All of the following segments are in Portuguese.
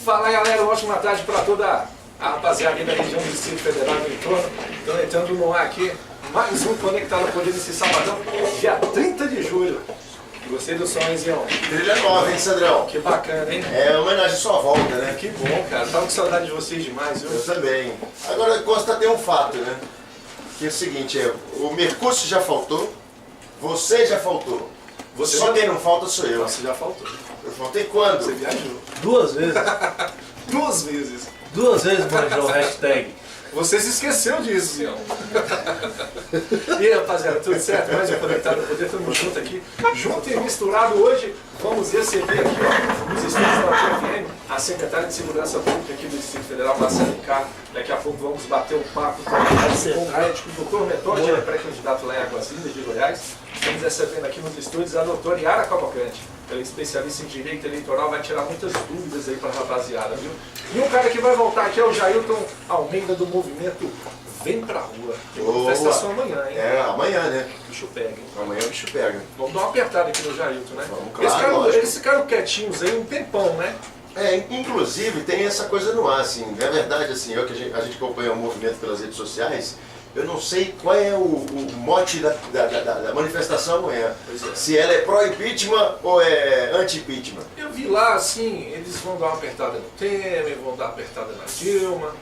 Fala galera, uma ótima tarde para toda a rapaziada da região do Distrito Federal e entorno. Estão entrando no ar aqui mais um Conectado ao Poder nesse sabadão, dia 30 de julho. Gostei do som, hein, Zion? Trilha nova, hein, Sandrão? Que bacana, hein? É homenagem à sua volta, né? Que bom, cara. Tava com saudade de vocês demais, viu? Eu também. Agora, constatei um fato, né? Que é o seguinte, o Mercúcio já faltou, você já faltou. Você Só já... quem não falta sou eu. Você já faltou. Eu faltei quando? Você viajou. 2 vezes. 2 vezes. 2 vezes manjou o hashtag. Você se esqueceu disso, Zion. E aí, rapaziada, tudo certo? Mais um Conectado ao Poder, estamos juntos aqui. Junto e misturado hoje, vamos receber aqui, ó, nos estúdios da UFM, a secretária de Segurança Pública aqui do Distrito Federal, Marcelo Ricardo. Daqui a pouco vamos bater um papo com o médico, o doutor Metódio, ele é pré-candidato lá em Águas Lindas de Goiás. Estamos recebendo aqui nos estúdios a doutora Yara Cavalcante. Ela é especialista em direito eleitoral, vai tirar muitas dúvidas aí para a rapaziada, viu? E um cara que vai voltar aqui é o Jailton Almeida, do movimento Vem Pra Rua. Tem manifestação amanhã, hein? É, amanhã, né? O bicho pega, hein? Amanhã o bicho pega. Vamos dar uma apertada aqui no Jailton, né? Vamos, claro, Esse cara quietinhos aí um tempão, né? É, inclusive tem essa coisa no ar, assim. É verdade, assim, a gente acompanha o movimento pelas redes sociais. Eu não sei qual é o mote da manifestação amanhã. É. Se ela é pró-impeachment ou é anti-impeachment. Eu vi lá, assim, eles vão dar uma apertada no Temer, vão dar uma apertada na Dilma.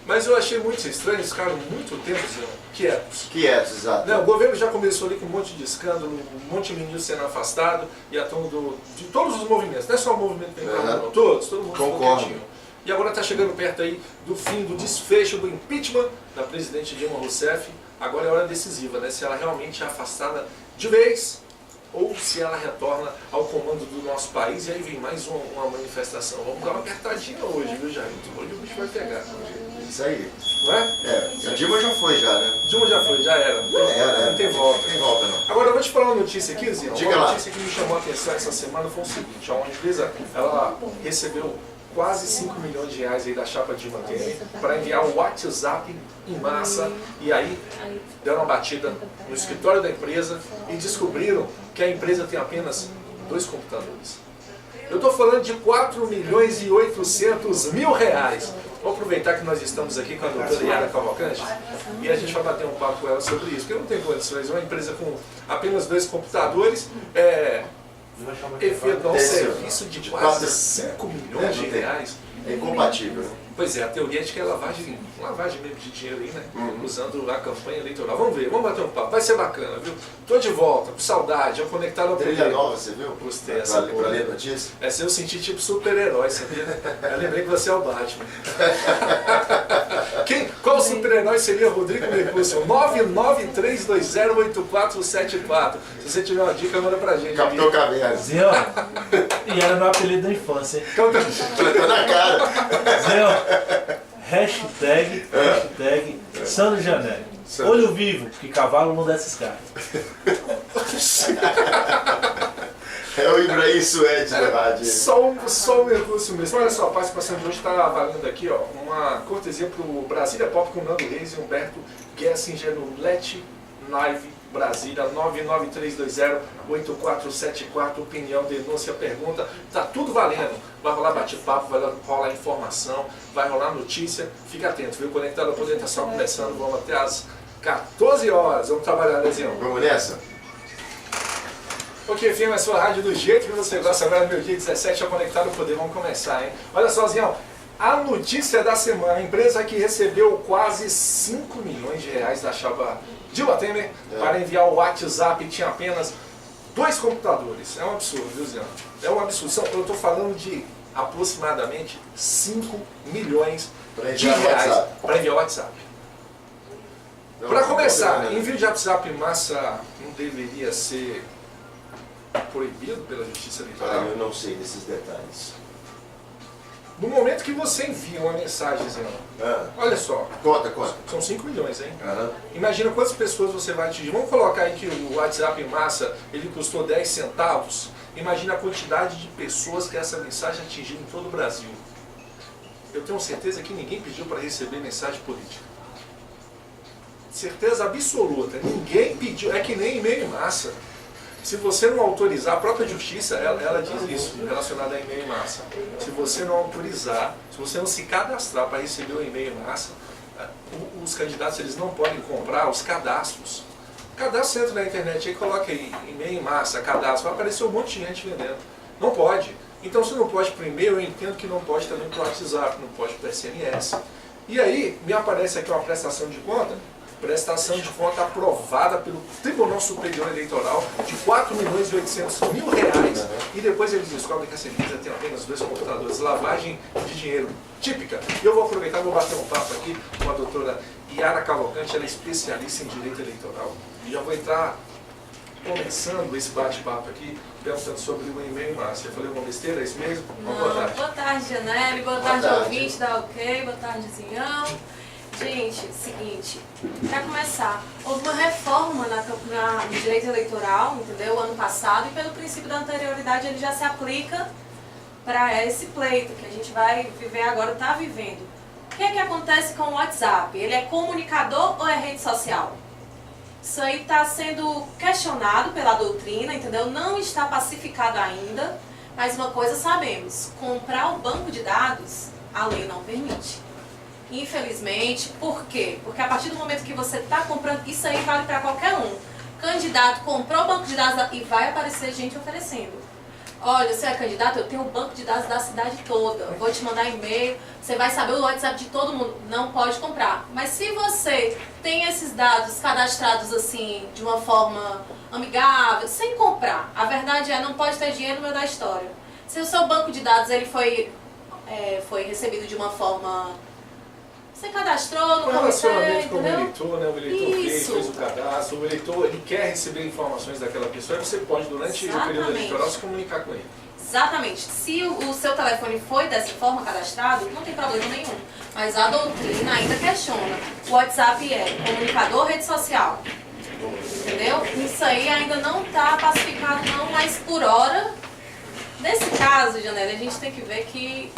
Mas eu achei muito estranho, eles ficaram muito tempo quietos. Quietos, exato. Não, o governo já começou ali com um monte de escândalo, um monte de ministro sendo afastado, e a turma de todos os movimentos, não é só o movimento Vem Pra Rua, não, todo mundo ficou quietinho. E agora está chegando perto aí do fim do desfecho do impeachment da presidente Dilma Rousseff. Agora é a hora decisiva, né? Se ela realmente é afastada de vez ou se ela retorna ao comando do nosso país. E aí vem mais uma manifestação. Vamos dar uma apertadinha hoje, viu, Jair? Hoje o bicho vai pegar. Isso aí. Não é? É, a Dilma já foi já, né? Dilma já foi, já era. Não tem volta. Não tem volta, não. Agora eu vou te falar uma notícia aqui, Zinho. Diga uma lá. notícia que me chamou a atenção essa semana foi o seguinte: uma empresa, ela recebeu quase 5 milhões de reais aí da chapa Dilma Temer para enviar o WhatsApp em massa, e aí deram uma batida no escritório da empresa e descobriram que a empresa tem apenas 2 computadores. Eu estou falando de 4 milhões e 800 mil reais. Vou aproveitar que nós estamos aqui com a doutora Yara Cavalcante e a gente vai bater um papo com ela sobre isso, porque não tem condições. Uma empresa com apenas 2 computadores efetuar um serviço de quase 5 milhões de reais. É incompatível. Pois é, a teoria é de que é lavagem mesmo de dinheiro aí, né? Usando a campanha eleitoral. Vamos ver, vamos bater um papo. Vai ser bacana, viu? Tô de volta, com saudade, eu conectado ao Trilha poder. nova, você viu? Gostei essa Pra ler a notícia? Essa eu senti tipo super-herói, sabia? Eu lembrei que você é o Batman. Qual super-herói seria Rodrigo Mercúcio? 993208474. Se você tiver uma dica, manda pra gente. Capitão Caverna. Zé, e era meu apelido da infância, hein? Então, Tá na cara. Zé, hashtag Sandro Janelli. Olho vivo, que cavalo não desce escada. É o Ibrahim Suede da rádio. só o Mercúcio mesmo. Olha só, a participação de hoje está valendo aqui, ó, uma cortesia para o Brasília Pop com Nando Reis e Humberto Gessinger no Let Live Brasília, 993208474, opinião, denúncia, pergunta, tá tudo valendo. Vai rolar bate-papo, vai rolar informação, vai rolar notícia. Fica atento, viu? Conectado ao Poder está só começando, vamos até às 14 horas. Vamos trabalhar, Lezinho. Vamos nessa? Porque firma a sua rádio do jeito que você gosta. Agora meu dia 17 é Conectado ao Poder, vamos começar, hein? Olha só, Zinhão, a notícia da semana: a empresa que recebeu quase 5 milhões de reais da chapa Dilma Temer para enviar o WhatsApp tinha apenas 2 computadores. É um absurdo, viu, Zinhão? É um absurdo. Eu estou falando de aproximadamente 5 milhões de reais para enviar o WhatsApp. Para começar, envio de WhatsApp em massa não deveria ser proibido pela Justiça Eleitoral? Eu não sei desses detalhes. No momento que você envia uma mensagem, olha só, Conta. são 5 milhões, hein? Aham. Imagina quantas pessoas você vai atingir. Vamos colocar aí que o WhatsApp em massa ele custou 10 centavos. Imagina a quantidade de pessoas que essa mensagem atingiu em todo o Brasil. Eu tenho certeza que ninguém pediu para receber mensagem política. Certeza absoluta. Ninguém pediu. É que nem e-mail em massa. Se você não autorizar, a própria justiça, ela diz isso, relacionado a e-mail em massa. Se você não autorizar, se você não se cadastrar para receber o e-mail em massa, os candidatos eles não podem comprar os cadastros. Cadastro, entra na internet e coloca aí e-mail em massa, cadastro, vai aparecer um monte de gente vendendo. Não pode. Então se não pode para o e-mail, eu entendo que não pode também para o WhatsApp, não pode para SMS. E aí, me aparece aqui uma prestação de conta aprovada pelo Tribunal Superior Eleitoral de R$4.800.000 e depois eles descobrem que essa empresa tem apenas 2 computadores, lavagem de dinheiro típica. E eu vou aproveitar e vou bater um papo aqui com a doutora Yara Cavalcante, ela é especialista em direito eleitoral. E já vou entrar começando esse bate-papo aqui, perguntando sobre o e-mail em massa. Eu falei uma besteira, é isso mesmo? Não, boa tarde. Boa tarde, Janelle. Boa tarde, ouvinte da OK. Boa tarde, Zinhão. Gente, seguinte, para começar, houve uma reforma no direito eleitoral, entendeu? Ano passado, e pelo princípio da anterioridade ele já se aplica para esse pleito que a gente vai viver agora, está vivendo. O que é que acontece com o WhatsApp? Ele é comunicador ou é rede social? Isso aí está sendo questionado pela doutrina, entendeu? Não está pacificado ainda, mas uma coisa sabemos, comprar o banco de dados, a lei não permite. Infelizmente, por quê? Porque a partir do momento que você está comprando, isso aí vale para qualquer um. Candidato comprou o banco de dados e vai aparecer gente oferecendo. Olha, você é candidato, eu tenho o banco de dados da cidade toda, vou te mandar e-mail, você vai saber o WhatsApp de todo mundo. Não pode comprar. Mas se você tem esses dados cadastrados assim, de uma forma amigável, sem comprar, a verdade é, não pode ter dinheiro no meio da história. Se o seu banco de dados ele foi recebido de uma forma... Você cadastrou no comitê, relacionamento com o entendeu? eleitor, né? O eleitor Isso. fez o cadastro, o eleitor ele quer receber informações daquela pessoa e você pode, durante o período Exatamente. eleitoral, se comunicar com ele. Exatamente. Se o seu telefone foi dessa forma cadastrado, não tem problema nenhum. Mas a doutrina ainda questiona. O WhatsApp é comunicador, rede social. Entendeu? Isso aí ainda não está pacificado não, mas por hora, nesse caso, Janelle, a gente tem que ver que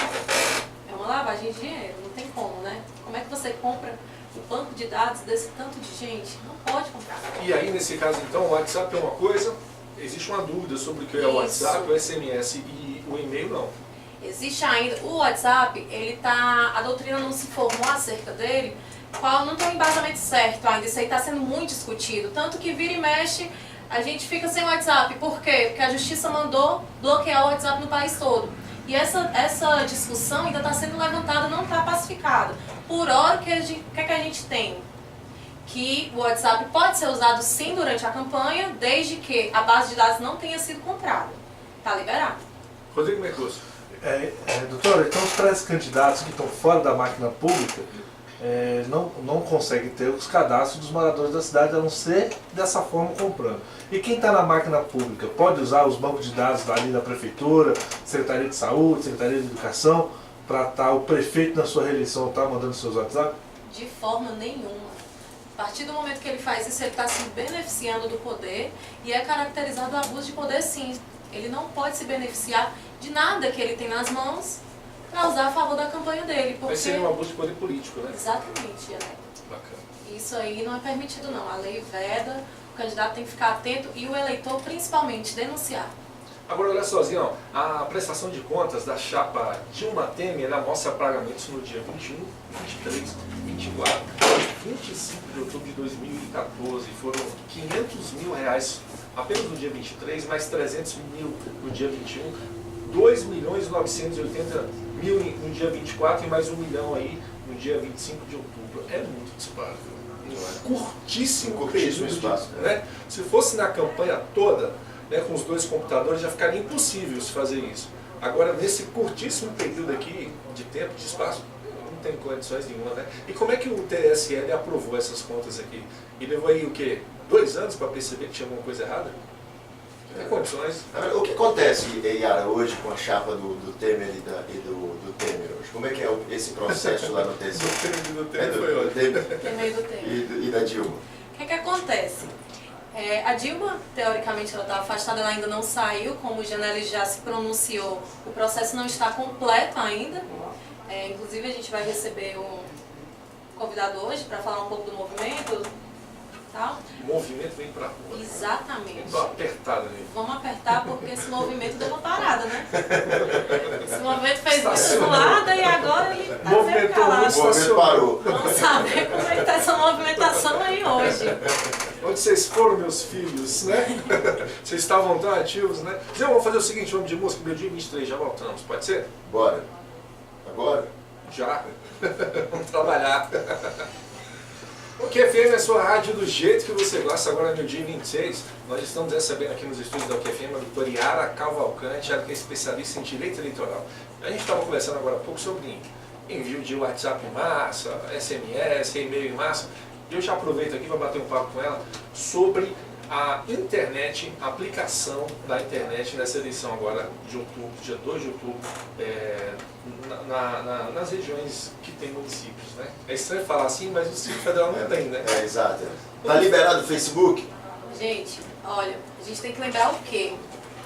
é uma lavagem de dinheiro, não tem como, né? Como é que você compra o banco de dados desse tanto de gente? Não pode comprar. E aí, nesse caso, então, o WhatsApp é uma coisa, existe uma dúvida sobre o que é o WhatsApp, o SMS e o e-mail não. Existe ainda, o WhatsApp, a doutrina não se formou acerca dele, qual não tem um embasamento certo ainda, isso aí está sendo muito discutido, tanto que vira e mexe, a gente fica sem WhatsApp. Por quê? Porque a justiça mandou bloquear o WhatsApp no país todo. E essa discussão ainda está sendo levantada, não está pacificada. Por hora, o que a gente tem? Que o WhatsApp pode ser usado sim durante a campanha, desde que a base de dados não tenha sido comprada. Está liberado. Rodrigo Mercoso. Doutora, então os pré-candidatos que estão fora da máquina pública não conseguem ter os cadastros dos moradores da cidade, a não ser dessa forma comprando. E quem está na máquina pública pode usar os bancos de dados ali da prefeitura, Secretaria de Saúde, Secretaria de Educação, para estar o prefeito na sua reeleição estar mandando seus WhatsApp? De forma nenhuma. A partir do momento que ele faz isso, ele está se beneficiando do poder e é caracterizado abuso de poder sim. Ele não pode se beneficiar de nada que ele tem nas mãos para usar a favor da campanha dele. Porque... Mas seria um abuso de poder político, né? Exatamente, né? Bacana. Isso aí não é permitido não. A lei veda, o candidato tem que ficar atento e o eleitor principalmente denunciar. Agora, olha sozinho, a prestação de contas da chapa Dilma Temer, ela mostra pagamentos no dia 21, 23, 24, 25 de outubro de 2014. Foram R$500 mil apenas no dia 23, mais 300 mil no dia 21, 2.980.000 no dia 24 e mais 1 milhão aí no dia 25 de outubro. É muito disparado. Curtíssimo período espaço, né? Se fosse na campanha toda, né, com os 2 computadores, já ficaria impossível se fazer isso. Agora, nesse curtíssimo período aqui de tempo, de espaço, não tem condições nenhuma, né? E como é que o TSE aprovou essas contas aqui? E levou aí o quê? 2 anos para perceber que tinha alguma coisa errada? Não tem condições. O que acontece, Yara, hoje com a chapa do Temer e do Temer hoje? Como é que é esse processo lá no TSE? do Temer foi ótimo. Tem meio do tempo. E da Dilma? O que acontece? A Dilma, teoricamente, ela está afastada, ela ainda não saiu, como o Janelle já se pronunciou, o processo não está completo ainda. Inclusive, a gente vai receber um convidado hoje para falar um pouco do movimento. Tal. O movimento vem pra rua. Exatamente. Vamos dar uma apertada nele. Vamos apertar porque esse movimento deu uma parada, né? Esse movimento fez muito lado e agora ele tá meio Movimentou calado. muito. O movimento parou. Vamos saber como é que tá essa movimentação aí hoje. Onde vocês foram, meus filhos, né? Vocês estavam tão ativos, né? Zé, vamos fazer o seguinte, vamos de música, meio dia 23, já voltamos, pode ser? Bora. Agora? Já. Vamos trabalhar. O QFM é a sua rádio do jeito que você gosta. Agora no dia 26, nós estamos recebendo aqui nos estúdios da QFM a doutora Yara Cavalcante, ela que é especialista em direito eleitoral. A gente estava conversando agora há pouco sobre envio de WhatsApp em massa, SMS, e-mail em massa. E eu já aproveito aqui para bater um papo com ela sobre a internet, a aplicação da internet nessa eleição agora de outubro, dia 2 de outubro, nas regiões que tem municípios, né? É estranho falar assim, mas o Distrito Federal não tem, né? É, exato. Tá liberado o Facebook? Gente, olha, a gente tem que lembrar o quê?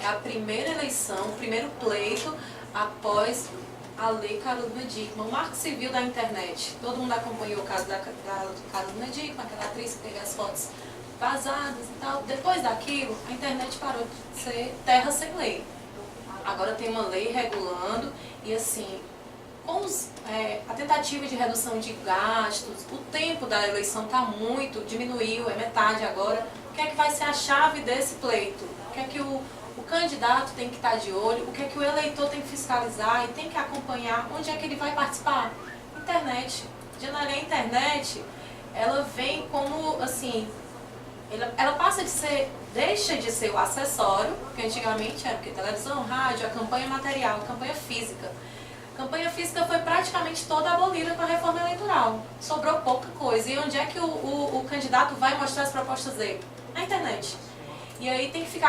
É a primeira eleição, o primeiro pleito após a Lei Carolina Dickmann, o marco civil da internet. Todo mundo acompanhou o caso da Carolina Dickmann, aquela atriz que teve as fotos vazadas e tal. Depois daquilo, a internet parou de ser terra sem lei. Agora tem uma lei regulando e assim, com a tentativa de redução de gastos, o tempo da eleição diminuiu, é metade agora. O que é que vai ser a chave desse pleito? O que é que o candidato tem que estar de olho? O que é que o eleitor tem que fiscalizar e tem que acompanhar? Onde é que ele vai participar? Internet. A internet, ela vem como, assim, ela deixa de ser o acessório, que antigamente era porque televisão, rádio, a campanha material, a campanha física. A campanha física foi praticamente toda abolida com a reforma eleitoral. Sobrou pouca coisa. E onde é que o candidato vai mostrar as propostas dele? Na internet. E aí tem que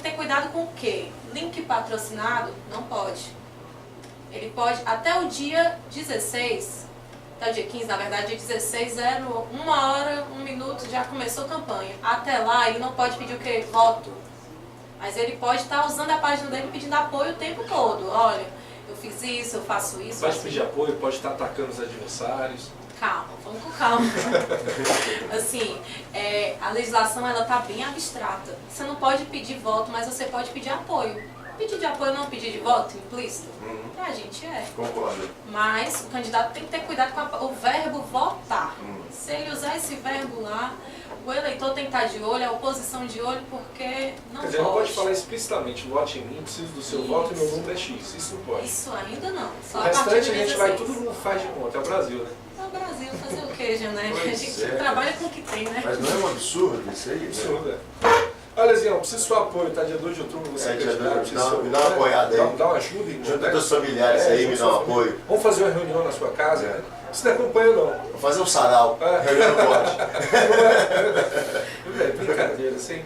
ter cuidado com o quê? Link patrocinado? Não pode. Ele pode, até o dia 16, até o dia 15, na verdade, dia 16, 1 hora, 1 minuto, já começou a campanha. Até lá, ele não pode pedir o quê? Voto. Mas ele pode estar usando a página dele pedindo apoio o tempo todo. Olha, eu fiz isso, eu faço isso. Pode pedir apoio, pode estar atacando os adversários. Calma, vamos com calma. Assim, a legislação ela tá bem abstrata. Você não pode pedir voto, mas você pode pedir apoio. Pedir de apoio não pedir de voto, implícito? Pra gente Concordo. Mas o candidato tem que ter cuidado com o verbo votar. Se ele usar esse verbo lá, o eleitor tem que estar de olho, a oposição de olho, porque não Quer dizer, não pode falar explicitamente, vote em mim, preciso do seu voto e meu número é X. Isso não pode. Isso ainda não. Só O a partir restante de a gente vai 16. tudo no faz de conta, é o Brasil, né? É o Brasil, fazer o quê, Jané? A Pois gente é. trabalha com o que tem, né? Mas não é um absurdo isso aí? Né? Absurdo, é. Olha, Zião, preciso do seu apoio, tá? Dia 2 de outubro, você Dia 2 de outubro, preciso- me dá uma apoiada aí. Dá uma ajuda, irmão. Junta né? teus familiares aí, me dá um apoio. Vamos fazer uma reunião na sua casa, né? Você não acompanha, não. Vou fazer um sarau. Reunião não pode. É brincadeira, você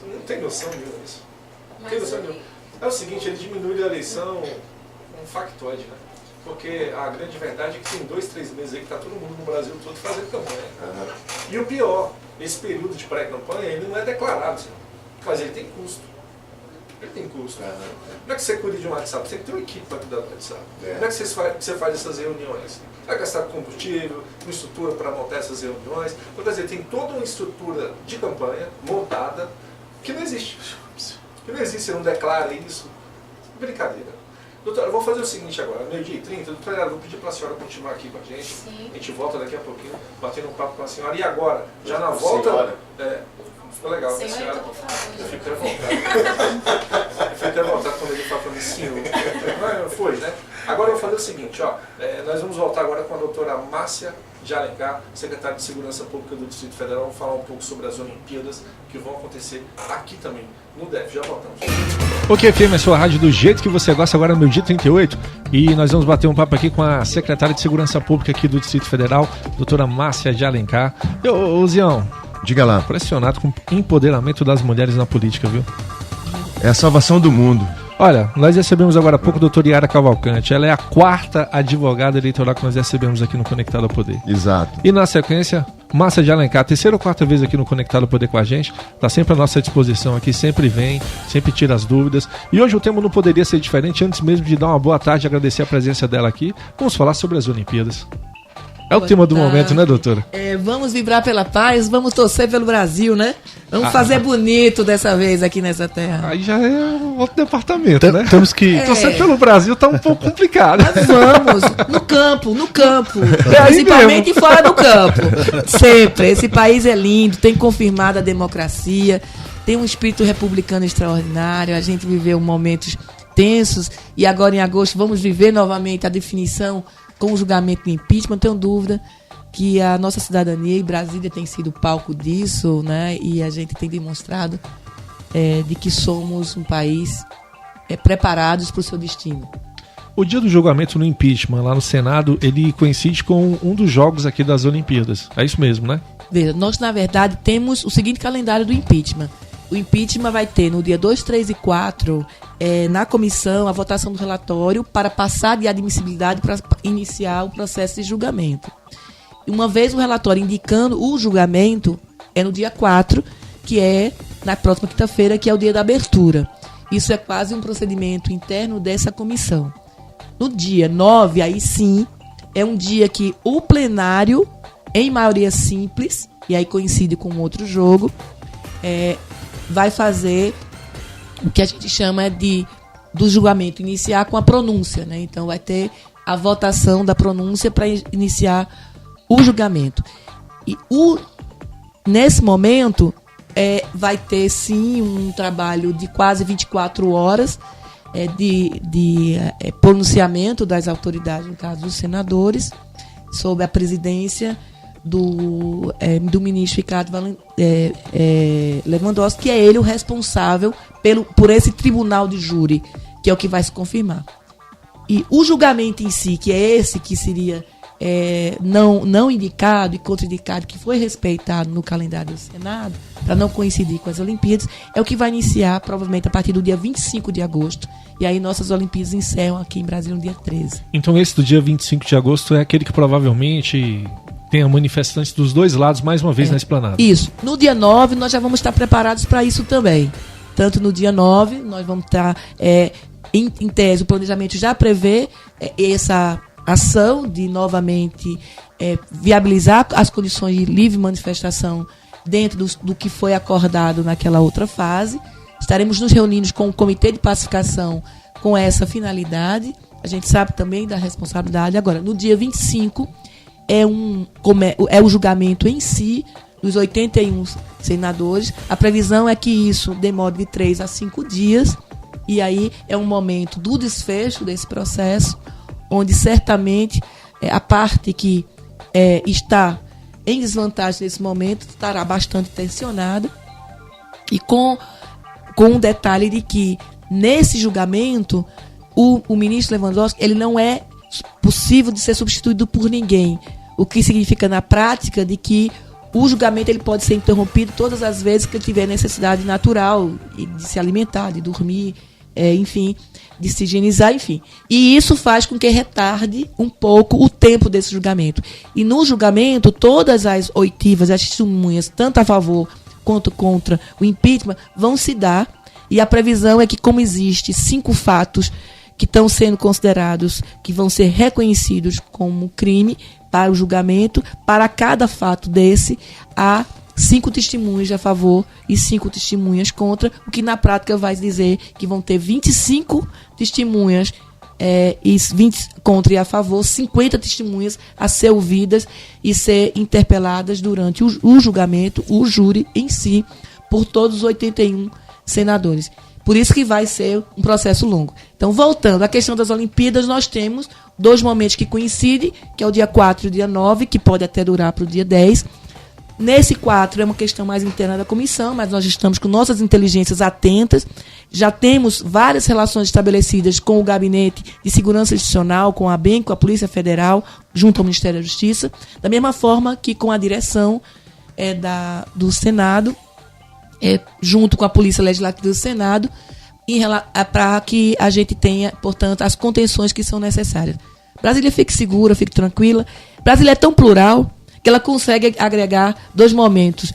não tem noção nenhuma disso. Não tem noção nenhuma. É o seguinte, ele diminui a eleição um factoide, né? Porque a grande verdade é que tem 2, 3 meses aí que tá todo mundo no Brasil todo fazendo campanha. E o pior, esse período de pré-campanha, ele não é declarado, senhor, mas ele tem custo. Ele tem custo. Não é que você cuide de um WhatsApp, você tem que ter uma equipe para cuidar do WhatsApp. Não é que você faz essas reuniões. Vai gastar combustível, uma estrutura para montar essas reuniões. Quer dizer, tem toda uma estrutura de campanha montada que não existe. Que não existe, você não declara isso. Brincadeira. Doutora, eu vou fazer o seguinte agora, 12h30, doutora, eu vou pedir para a senhora continuar aqui com a gente. Sim. A gente volta daqui a pouquinho, batendo um papo com a senhora. E agora, já na volta... Ficou legal, né, Senhorita, senhora? por favor. Eu fico revoltado. Eu fico revoltado quando ele fala para mim, senhor. Mas foi, né? Agora eu vou fazer o seguinte, ó. Nós vamos voltar agora com a doutora Márcia de Alencar, secretária de Segurança Pública do Distrito Federal. Vamos falar um pouco sobre as Olimpíadas que vão acontecer aqui também, no DF. Já voltamos. O QFM é sua rádio do jeito que você gosta, agora no meu dia 38. E nós vamos bater um papo aqui com a secretária de Segurança Pública aqui do Distrito Federal, doutora Márcia de Alencar. Ô Zião, Diga lá. impressionado com o empoderamento das mulheres na política, viu? É a salvação do mundo. Olha, nós recebemos agora há pouco a doutora Yara Cavalcante. Ela é a 4ª advogada eleitoral que nós recebemos aqui no Conectado ao Poder. Exato. E na sequência, Márcia de Alencar, 3ª ou 4ª vez aqui no Conectado ao Poder com a gente. Está sempre à nossa disposição aqui, sempre vem, sempre tira as dúvidas. E hoje o tema não poderia ser diferente. Antes mesmo de dar uma boa tarde e agradecer a presença dela aqui, vamos falar sobre as Olimpíadas. É o tema do momento, né, doutora? Vamos vibrar pela paz, vamos torcer pelo Brasil, né? Vamos fazer bonito dessa vez aqui nessa terra. Aí já é um outro departamento, né? Temos que. Torcer pelo Brasil tá um pouco complicado. Mas vamos, no campo, principalmente fora do campo. Sempre. Esse país é lindo, tem confirmado a democracia, tem um espírito republicano extraordinário. A gente viveu momentos tensos e agora em agosto vamos viver novamente a definição com o julgamento do impeachment. Não tenho dúvida que a nossa cidadania e Brasília tem sido palco disso, né? E a gente tem demonstrado de que somos um país preparados para o seu destino. O dia do julgamento no impeachment lá no Senado, ele coincide com um dos jogos aqui das Olimpíadas. É isso mesmo, né? Veja, nós na verdade temos o seguinte calendário do impeachment. O impeachment vai ter no dia 2, 3 e 4 na comissão a votação do relatório para passar de admissibilidade para iniciar o processo de julgamento. E uma vez o relatório indicando o julgamento, é no dia 4, que é na próxima quinta-feira, que é o dia da abertura. Isso é quase um procedimento interno dessa comissão. No dia 9, aí sim, é um dia que o plenário, em maioria simples, e aí coincide com outro jogo, vai fazer o que a gente chama do julgamento iniciar com a pronúncia, né? Então vai ter a votação da pronúncia para iniciar o julgamento. E nesse momento vai ter sim um trabalho de quase 24 horas de pronunciamento das autoridades, no caso dos senadores, sob a presidência do ministro Ricardo Lewandowski, que é ele o responsável por esse tribunal de júri, que é o que vai se confirmar. E o julgamento em si, que é esse que seria não indicado e contraindicado, que foi respeitado no calendário do Senado, para não coincidir com as Olimpíadas, é o que vai iniciar provavelmente a partir do dia 25 de agosto. E aí nossas Olimpíadas encerram aqui em Brasília no dia 13. Então esse do dia 25 de agosto é aquele que provavelmente tenha manifestantes dos dois lados mais uma vez na esplanada. Isso. No dia 9 nós já vamos estar preparados para isso também. Tanto no dia 9 nós vamos estar, em tese, o planejamento já prevê essa ação de novamente viabilizar as condições de livre manifestação dentro do que foi acordado naquela outra fase. Estaremos nos reunindo com o Comitê de Pacificação com essa finalidade. A gente sabe também da responsabilidade. Agora, no dia 25 é o julgamento em si dos 81 senadores. A previsão é que isso demore de 3 a 5 dias. E aí é um momento do desfecho desse processo, onde certamente a parte que está em desvantagem nesse momento estará bastante tensionada. E com um detalhe de que, nesse julgamento, o ministro Lewandowski ele não é possível de ser substituído por ninguém. O que significa, na prática, de que o julgamento ele pode ser interrompido todas as vezes que ele tiver necessidade natural de se alimentar, de dormir, enfim, de se higienizar, enfim. E isso faz com que retarde um pouco o tempo desse julgamento. E no julgamento, todas as oitivas, as testemunhas, tanto a favor quanto contra o impeachment, vão se dar. E a previsão é que, como existe 5 fatos que estão sendo considerados, que vão ser reconhecidos como crime para o julgamento, para cada fato desse, há 5 testemunhas a favor e 5 testemunhas contra, o que na prática vai dizer que vão ter 25 testemunhas e 20 contra e a favor, 50 testemunhas a ser ouvidas e ser interpeladas durante o julgamento, o júri em si, por todos os 81 senadores. Por isso que vai ser um processo longo. Então, voltando à questão das Olimpíadas, nós temos 2 momentos que coincidem, que é o dia 4 e o dia 9, que pode até durar para o dia 10. Nesse 4 é uma questão mais interna da comissão, mas nós estamos com nossas inteligências atentas. Já temos várias relações estabelecidas com o Gabinete de Segurança Institucional, com a ABEM, com a Polícia Federal, junto ao Ministério da Justiça, da mesma forma que com a direção do Senado, junto com a Polícia Legislativa do Senado, para que a gente tenha, portanto, as contenções que são necessárias. Brasília fique segura, fique tranquila. Brasília é tão plural que ela consegue agregar 2 momentos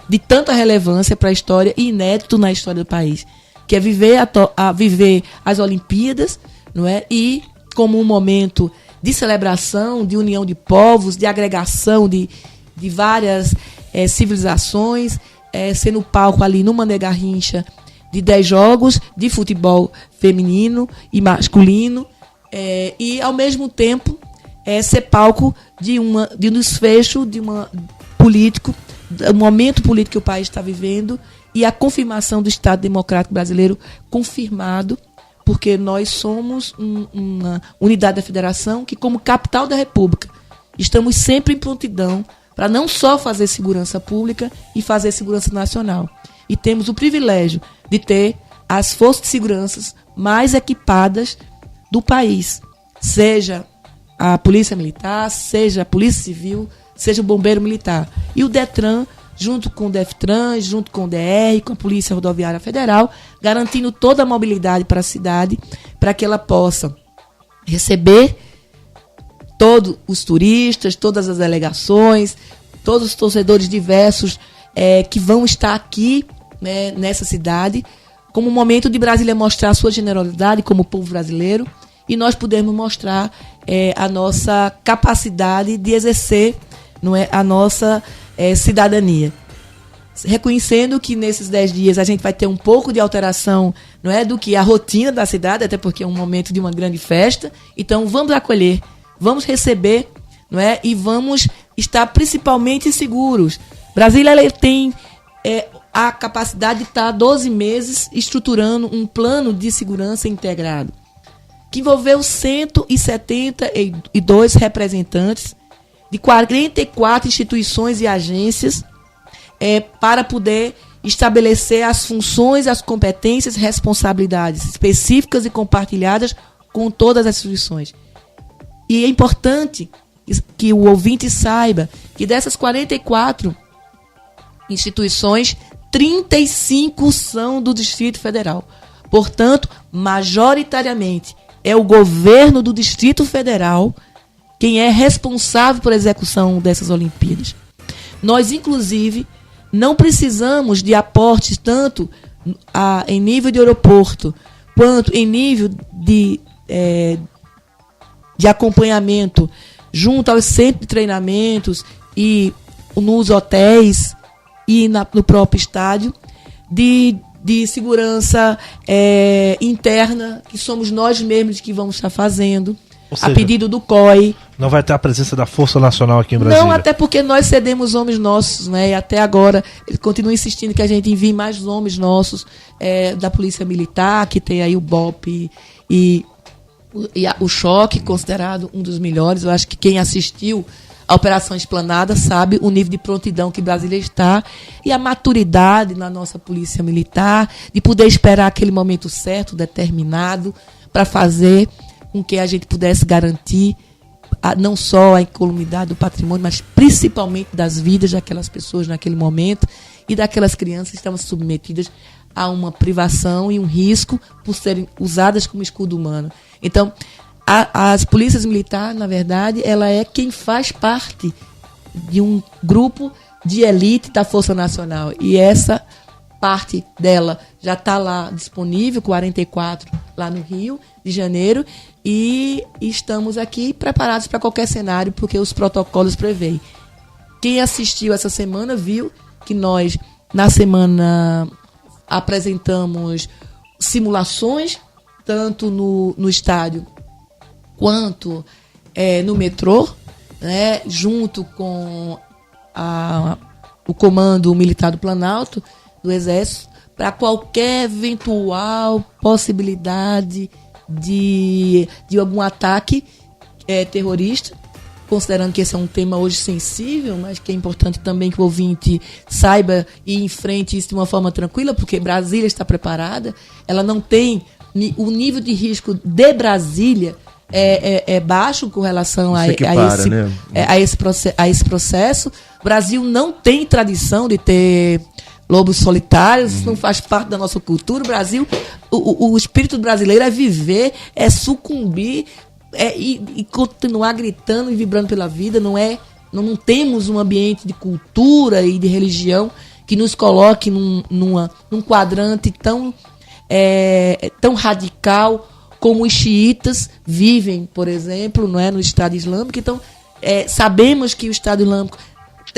de tanta relevância para a história e inédito na história do país, que é viver as Olimpíadas, não é? E como um momento de celebração, de união de povos, de agregação de várias civilizações, sendo palco ali no Mané Garrincha de 10 jogos de futebol feminino e masculino, e ao mesmo tempo ser palco de um desfecho de um momento político que o país está vivendo, e a confirmação do Estado Democrático Brasileiro confirmado, porque nós somos uma unidade da federação que, como capital da República, estamos sempre em prontidão para não só fazer segurança pública e fazer segurança nacional. E temos o privilégio de ter as forças de segurança mais equipadas do país, seja a Polícia Militar, seja a Polícia Civil, seja o Bombeiro Militar. E o DETRAN, junto com o DEFTRAN, junto com o DR, com a Polícia Rodoviária Federal, garantindo toda a mobilidade para a cidade, para que ela possa receber todos os turistas, todas as delegações, todos os torcedores diversos que vão estar aqui, né, nessa cidade, como um momento de Brasília mostrar a sua generosidade como povo brasileiro, e nós pudermos mostrar a nossa capacidade de exercer, não é, a nossa cidadania. Reconhecendo que nesses 10 dias a gente vai ter um pouco de alteração, não é, do que a rotina da cidade, até porque é um momento de uma grande festa. Então vamos acolher, vamos receber, não é, e vamos estar principalmente seguros. Brasília ela tem a capacidade de estar 12 meses estruturando um plano de segurança integrado, que envolveu 172 representantes de 44 instituições e agências, para poder estabelecer as funções, as competências e responsabilidades específicas e compartilhadas com todas as instituições. E é importante que o ouvinte saiba que dessas 44 instituições, 35 são do Distrito Federal. Portanto, majoritariamente, é o governo do Distrito Federal quem é responsável por execução dessas Olimpíadas. Nós, inclusive, não precisamos de aportes tanto em nível de aeroporto, quanto em nível de acompanhamento junto aos centros de treinamentos e nos hotéis e no próprio estádio, de segurança interna, que somos nós mesmos que vamos estar fazendo, a pedido do COI. Não vai ter a presença da Força Nacional aqui em Brasília? Não, até porque nós cedemos homens nossos, né? E até agora ele continua insistindo que a gente envie mais homens nossos da Polícia Militar, que tem aí o BOP e o Choque, considerado um dos melhores. Eu acho que quem assistiu a Operação Esplanada sabe o nível de prontidão que Brasília está e a maturidade na nossa Polícia Militar de poder esperar aquele momento certo, determinado, para fazer com que a gente pudesse garantir não só a incolumidade do patrimônio, mas principalmente das vidas daquelas pessoas naquele momento e daquelas crianças que estavam submetidas a uma privação e um risco por serem usadas como escudo humano. Então, as polícias militares, na verdade, ela é quem faz parte de um grupo de elite da Força Nacional. E essa parte dela já está lá disponível, 44 lá no Rio de Janeiro, e estamos aqui preparados para qualquer cenário, porque os protocolos preveem. Quem assistiu essa semana viu que nós, na semana, apresentamos simulações, tanto no estádio quanto no metrô, né, junto com o Comando Militar do Planalto, do Exército, para qualquer eventual possibilidade de algum ataque terrorista, considerando que esse é um tema hoje sensível, mas que é importante também que o ouvinte saiba e enfrente isso de uma forma tranquila, porque Brasília está preparada, ela não tem o nível de risco de Brasília é baixo com relação a esse processo. O Brasil não tem tradição de ter lobos solitários, isso não faz parte da nossa cultura. O Brasil, o espírito brasileiro é viver, é sucumbir e continuar gritando e vibrando pela vida. Não temos um ambiente de cultura e de religião que nos coloque num quadrante tão radical como os xiitas vivem, por exemplo, não é, no Estado Islâmico. Então, sabemos que o Estado Islâmico,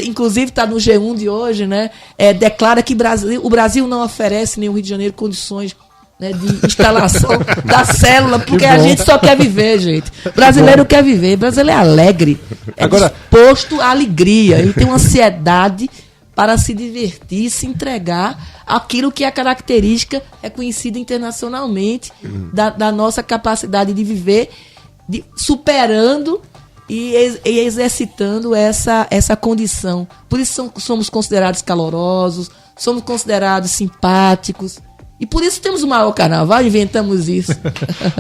inclusive está no G1 de hoje, né, declara que o Brasil não oferece nem o Rio de Janeiro condições, né, de instalação da célula, porque a gente só quer viver, gente. Brasileiro quer viver, brasileiro é alegre, Agora, disposto à alegria, ele tem uma ansiedade para se divertir, se entregar àquilo que é a característica reconhecida internacionalmente da nossa capacidade de viver, superando e exercitando essa condição. Por isso somos considerados calorosos, somos considerados simpáticos. E por isso temos o maior carnaval, inventamos isso.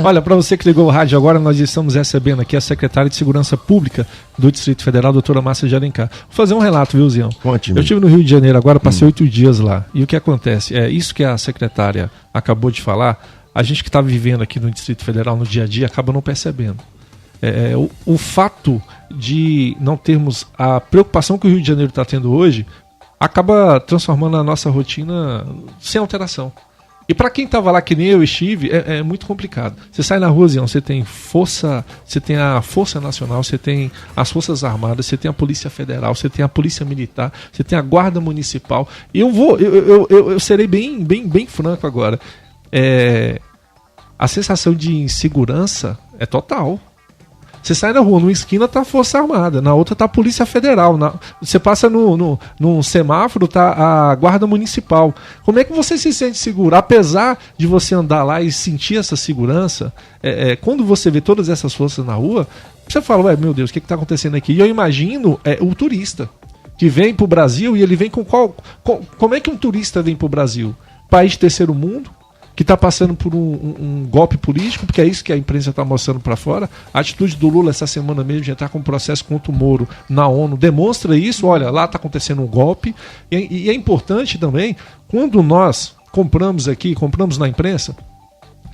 Olha, para você que ligou o rádio agora, nós estamos recebendo aqui a secretária de Segurança Pública do Distrito Federal, doutora Márcia de Alencar. Vou fazer um relato, viu, Zião? Conte-me. Eu estive no Rio de Janeiro agora, passei 8 dias lá. E o que acontece? Isso que a secretária acabou de falar, a gente que está vivendo aqui no Distrito Federal no dia a dia acaba não percebendo. O fato de não termos a preocupação que o Rio de Janeiro está tendo hoje acaba transformando a nossa rotina sem alteração. E para quem estava lá, que nem eu estive, é muito complicado. Você sai na rua, Zião, você tem força, você tem a Força Nacional, você tem as Forças Armadas, você tem a Polícia Federal, você tem a Polícia Militar, você tem a Guarda Municipal. E eu serei bem franco agora. A sensação de insegurança é total. Você sai na rua, numa esquina tá a Força Armada, na outra tá a Polícia Federal, você passa num semáforo, tá a Guarda Municipal. Como é que você se sente seguro? Apesar de você andar lá e sentir essa segurança, quando você vê todas essas forças na rua, você fala, meu Deus, o que tá acontecendo aqui? E eu imagino o turista que vem pro Brasil, e ele vem com como é que um turista vem pro Brasil? País de terceiro mundo, que está passando por um golpe político, porque é isso que a imprensa está mostrando para fora. A atitude do Lula essa semana mesmo de entrar com um processo contra o Moro na ONU demonstra isso. Olha, lá está acontecendo um golpe. E é importante também, quando nós compramos na imprensa,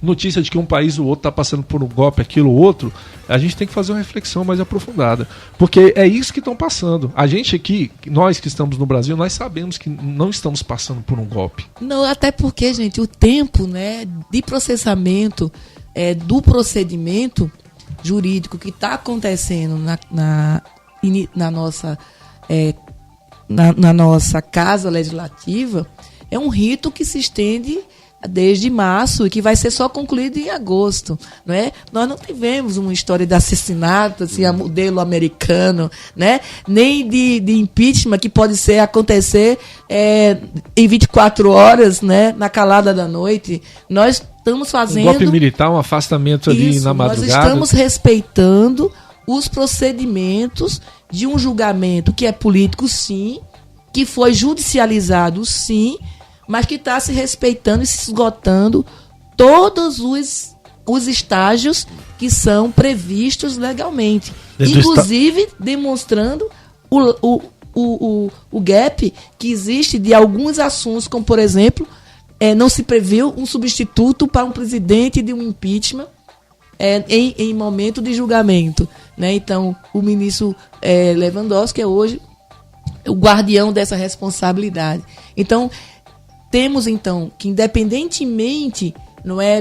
notícia de que um país ou outro está passando por um golpe, aquilo ou outro, a gente tem que fazer uma reflexão mais aprofundada. Porque é isso que estão passando. A gente aqui, nós que estamos no Brasil, nós sabemos que não estamos passando por um golpe. Não, até porque, gente, o tempo, né, de processamento do procedimento jurídico que está acontecendo na nossa casa legislativa é um rito que se estende desde março e que vai ser só concluído em agosto, não é? Nós não tivemos uma história de assassinato assim, a modelo americano, né? Nem de impeachment que pode acontecer em 24 horas, né? Na calada da noite. Nós estamos fazendo... Um golpe militar, um afastamento ali na madrugada. Nós estamos respeitando os procedimentos de um julgamento que é político, sim, que foi judicializado, sim, mas que está se respeitando e se esgotando todos os estágios que são previstos legalmente. Inclusive demonstrando o gap que existe de alguns assuntos, como, por exemplo, não se previu um substituto para um presidente de um impeachment em momento de julgamento, né? Então, o ministro Lewandowski é hoje o guardião dessa responsabilidade. Então, temos, então, que independentemente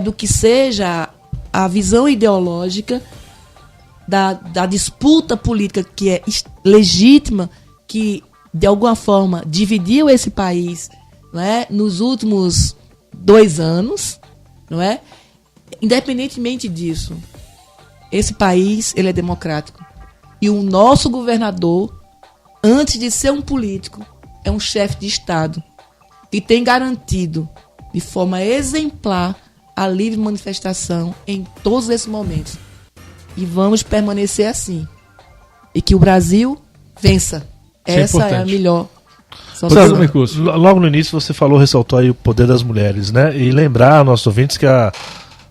do que seja a visão ideológica da disputa política que é legítima, que, de alguma forma, dividiu esse país, não é, nos últimos 2 anos, não é? Independentemente disso, esse país ele é democrático. E o nosso governador, antes de ser um político, é um chefe de Estado. E tem garantido, de forma exemplar, a livre manifestação em todos esses momentos. E vamos permanecer assim. E que o Brasil vença. Essa é a melhor. Logo no início você ressaltou aí o poder das mulheres, né? E lembrar aos nossos ouvintes que a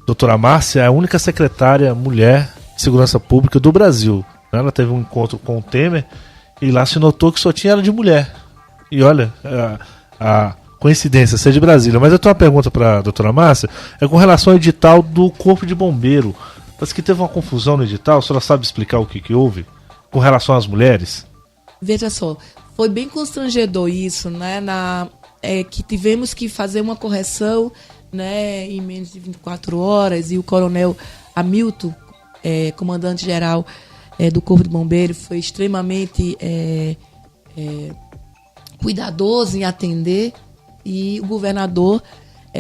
doutora Márcia é a única secretária mulher de segurança pública do Brasil. Ela teve um encontro com o Temer e lá se notou que só tinha ela de mulher. E olha, a coincidência, ser de Brasília. Mas eu tenho uma pergunta para a doutora Márcia, com relação ao edital do Corpo de Bombeiro. Parece que teve uma confusão no edital, a senhora sabe explicar o que houve com relação às mulheres? Veja só, foi bem constrangedor isso, né? Que tivemos que fazer uma correção né, em menos de 24 horas, e o coronel Hamilton, comandante-geral do Corpo de Bombeiros, foi extremamente cuidadoso em atender, e o governador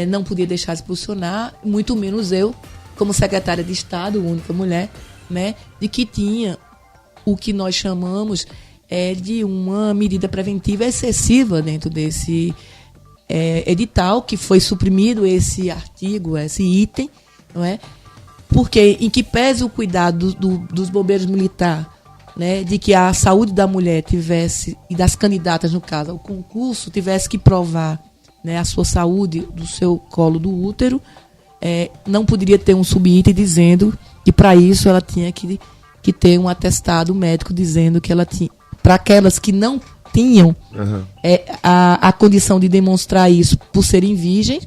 não podia deixar de posicionar, muito menos eu, como secretária de Estado, única mulher, né, de que tinha o que nós chamamos de uma medida preventiva excessiva dentro desse edital, que foi suprimido esse artigo, esse item, não é? Porque, em que pese o cuidado dos bombeiros militares, né, de que a saúde da mulher tivesse, e das candidatas, no caso, ao concurso, tivesse que provar, né, a sua saúde do seu colo do útero, não poderia ter um subitem dizendo que, para isso, ela tinha que ter um atestado médico dizendo que ela tinha. Para aquelas que não tinham a condição de demonstrar isso por serem virgens,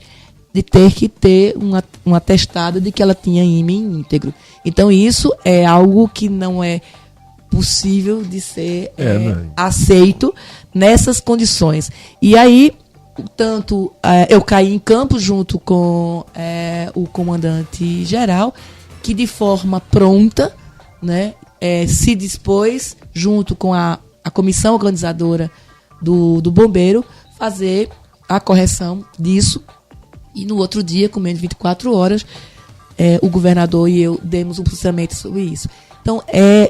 de ter que ter um atestado de que ela tinha ímã íntegro. Então, isso é algo que não é possível de ser aceito nessas condições. E aí, tanto eu caí em campo junto com o comandante-geral, que de forma pronta, né, se dispôs, junto com a comissão organizadora do bombeiro, fazer a correção disso. E no outro dia, com menos de 24 horas, o governador e eu demos um posicionamento sobre isso. Então,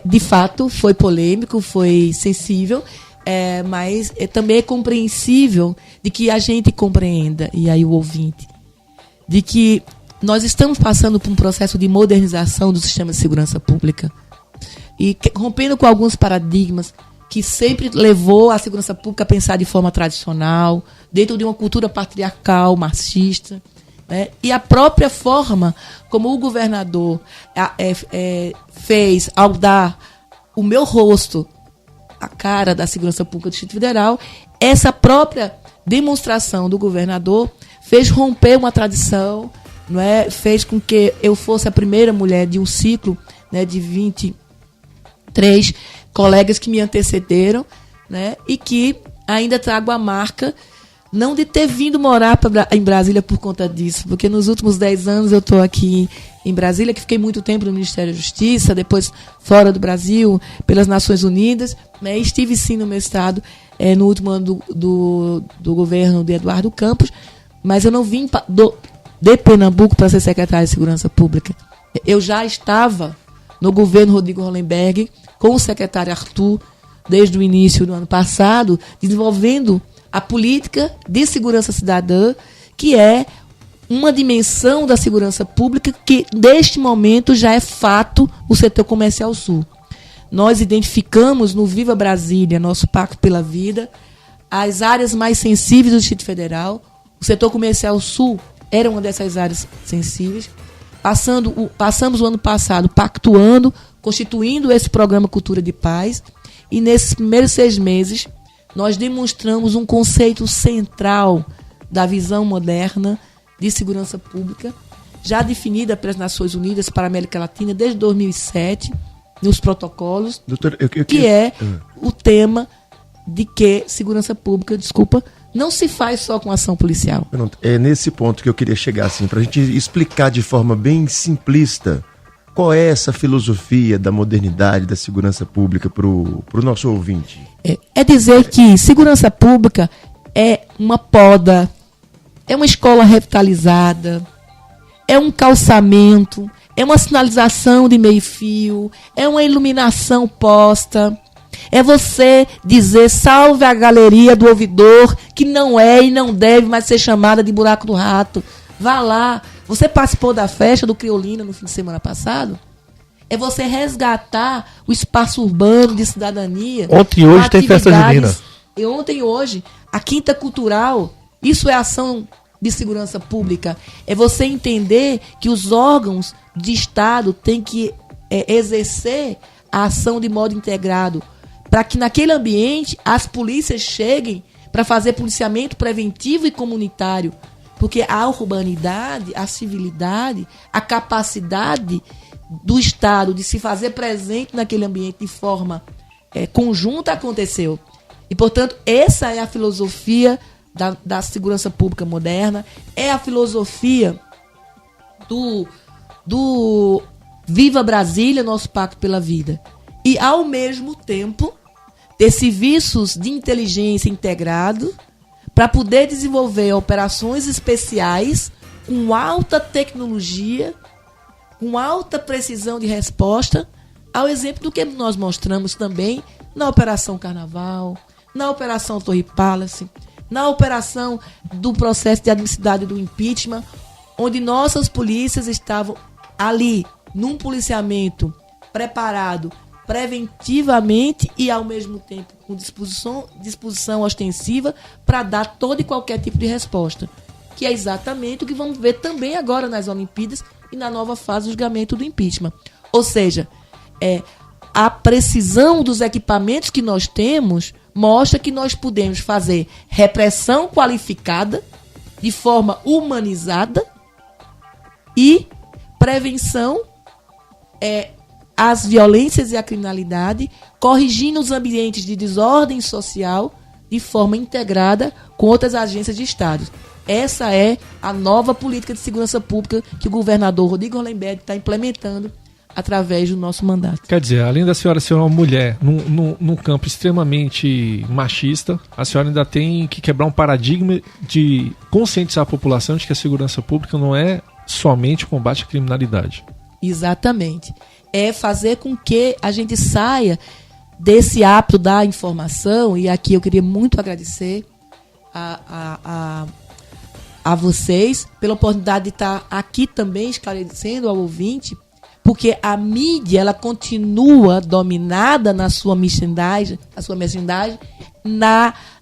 de fato, foi polêmico, foi sensível, mas também é compreensível de que a gente compreenda, e aí o ouvinte, de que nós estamos passando por um processo de modernização do sistema de segurança pública, e rompendo com alguns paradigmas que sempre levou a segurança pública a pensar de forma tradicional, dentro de uma cultura patriarcal, machista, né? E a própria forma como o governador fez, ao dar o meu rosto, a cara da segurança pública do Distrito Federal, essa própria demonstração do governador fez romper uma tradição, não é? Fez com que eu fosse a primeira mulher de um ciclo, né, de 23 colegas que me antecederam, né, e que ainda trago a marca, não de ter vindo morar em Brasília por conta disso, porque nos últimos 10 anos eu estou aqui em Brasília, que fiquei muito tempo no Ministério da Justiça, depois fora do Brasil, pelas Nações Unidas, né, estive sim no meu estado no último ano do governo de Eduardo Campos, mas eu não vim de Pernambuco para ser secretário de Segurança Pública. Eu já estava no governo Rodrigo Hollenberg, com o secretário Arthur, desde o início do ano passado, desenvolvendo a política de segurança cidadã, que é uma dimensão da segurança pública que, neste momento, já é fato no setor comercial sul. Nós identificamos no Viva Brasília, nosso Pacto pela Vida, as áreas mais sensíveis do Distrito Federal. O setor comercial sul era uma dessas áreas sensíveis. Passamos o ano passado pactuando, constituindo esse programa Cultura de Paz, e nesses primeiros 6 meses nós demonstramos um conceito central da visão moderna de segurança pública, já definida pelas Nações Unidas para a América Latina desde 2007, nos protocolos, Doutor, que é o tema de que segurança pública, não se faz só com ação policial. É nesse ponto que eu queria chegar, assim, para a gente explicar de forma bem simplista qual é essa filosofia da modernidade, da segurança pública para o nosso ouvinte. É dizer que segurança pública é uma poda, é uma escola revitalizada, é um calçamento, é uma sinalização de meio-fio, é uma iluminação posta. É você dizer, salve a galeria do ouvidor, que não é e não deve mais ser chamada de buraco do rato. Vá lá. Você participou da festa do Criolina no fim de semana passado? É você resgatar o espaço urbano de cidadania. Ontem e hoje tem festa junina. E ontem e hoje, a Quinta Cultural, isso é ação de segurança pública. É você entender que os órgãos de Estado têm que exercer a ação de modo integrado, para que naquele ambiente as polícias cheguem para fazer policiamento preventivo e comunitário. Porque a urbanidade, a civilidade, a capacidade do Estado de se fazer presente naquele ambiente de forma conjunta aconteceu. E, portanto, essa é a filosofia da segurança pública moderna, é a filosofia do Viva Brasília, nosso pacto pela vida. E, ao mesmo tempo, ter serviços de inteligência integrado para poder desenvolver operações especiais com alta tecnologia, com alta precisão de resposta, ao exemplo do que nós mostramos também na Operação Carnaval, na Operação Torre Palace, na operação do processo de admissibilidade do impeachment, onde nossas polícias estavam ali, num policiamento preparado preventivamente e, ao mesmo tempo, com disposição ostensiva para dar todo e qualquer tipo de resposta. Que é exatamente o que vamos ver também agora nas Olimpíadas e na nova fase do julgamento do impeachment. Ou seja, a precisão dos equipamentos que nós temos mostra que nós podemos fazer repressão qualificada, de forma humanizada, e prevenção às violências e à criminalidade, corrigindo os ambientes de desordem social de forma integrada com outras agências de Estado. Essa é a nova política de segurança pública que o governador Rodrigo Hollenberg está implementando através do nosso mandato. Quer dizer, além da senhora ser uma mulher num campo extremamente machista, a senhora ainda tem que quebrar um paradigma de conscientizar a população de que a segurança pública não é somente o combate à criminalidade. Exatamente. É fazer com que a gente saia desse hábito da informação, e aqui eu queria muito agradecer a vocês pela oportunidade de estar aqui também esclarecendo ao ouvinte, porque a mídia, ela continua dominada na sua merchandising,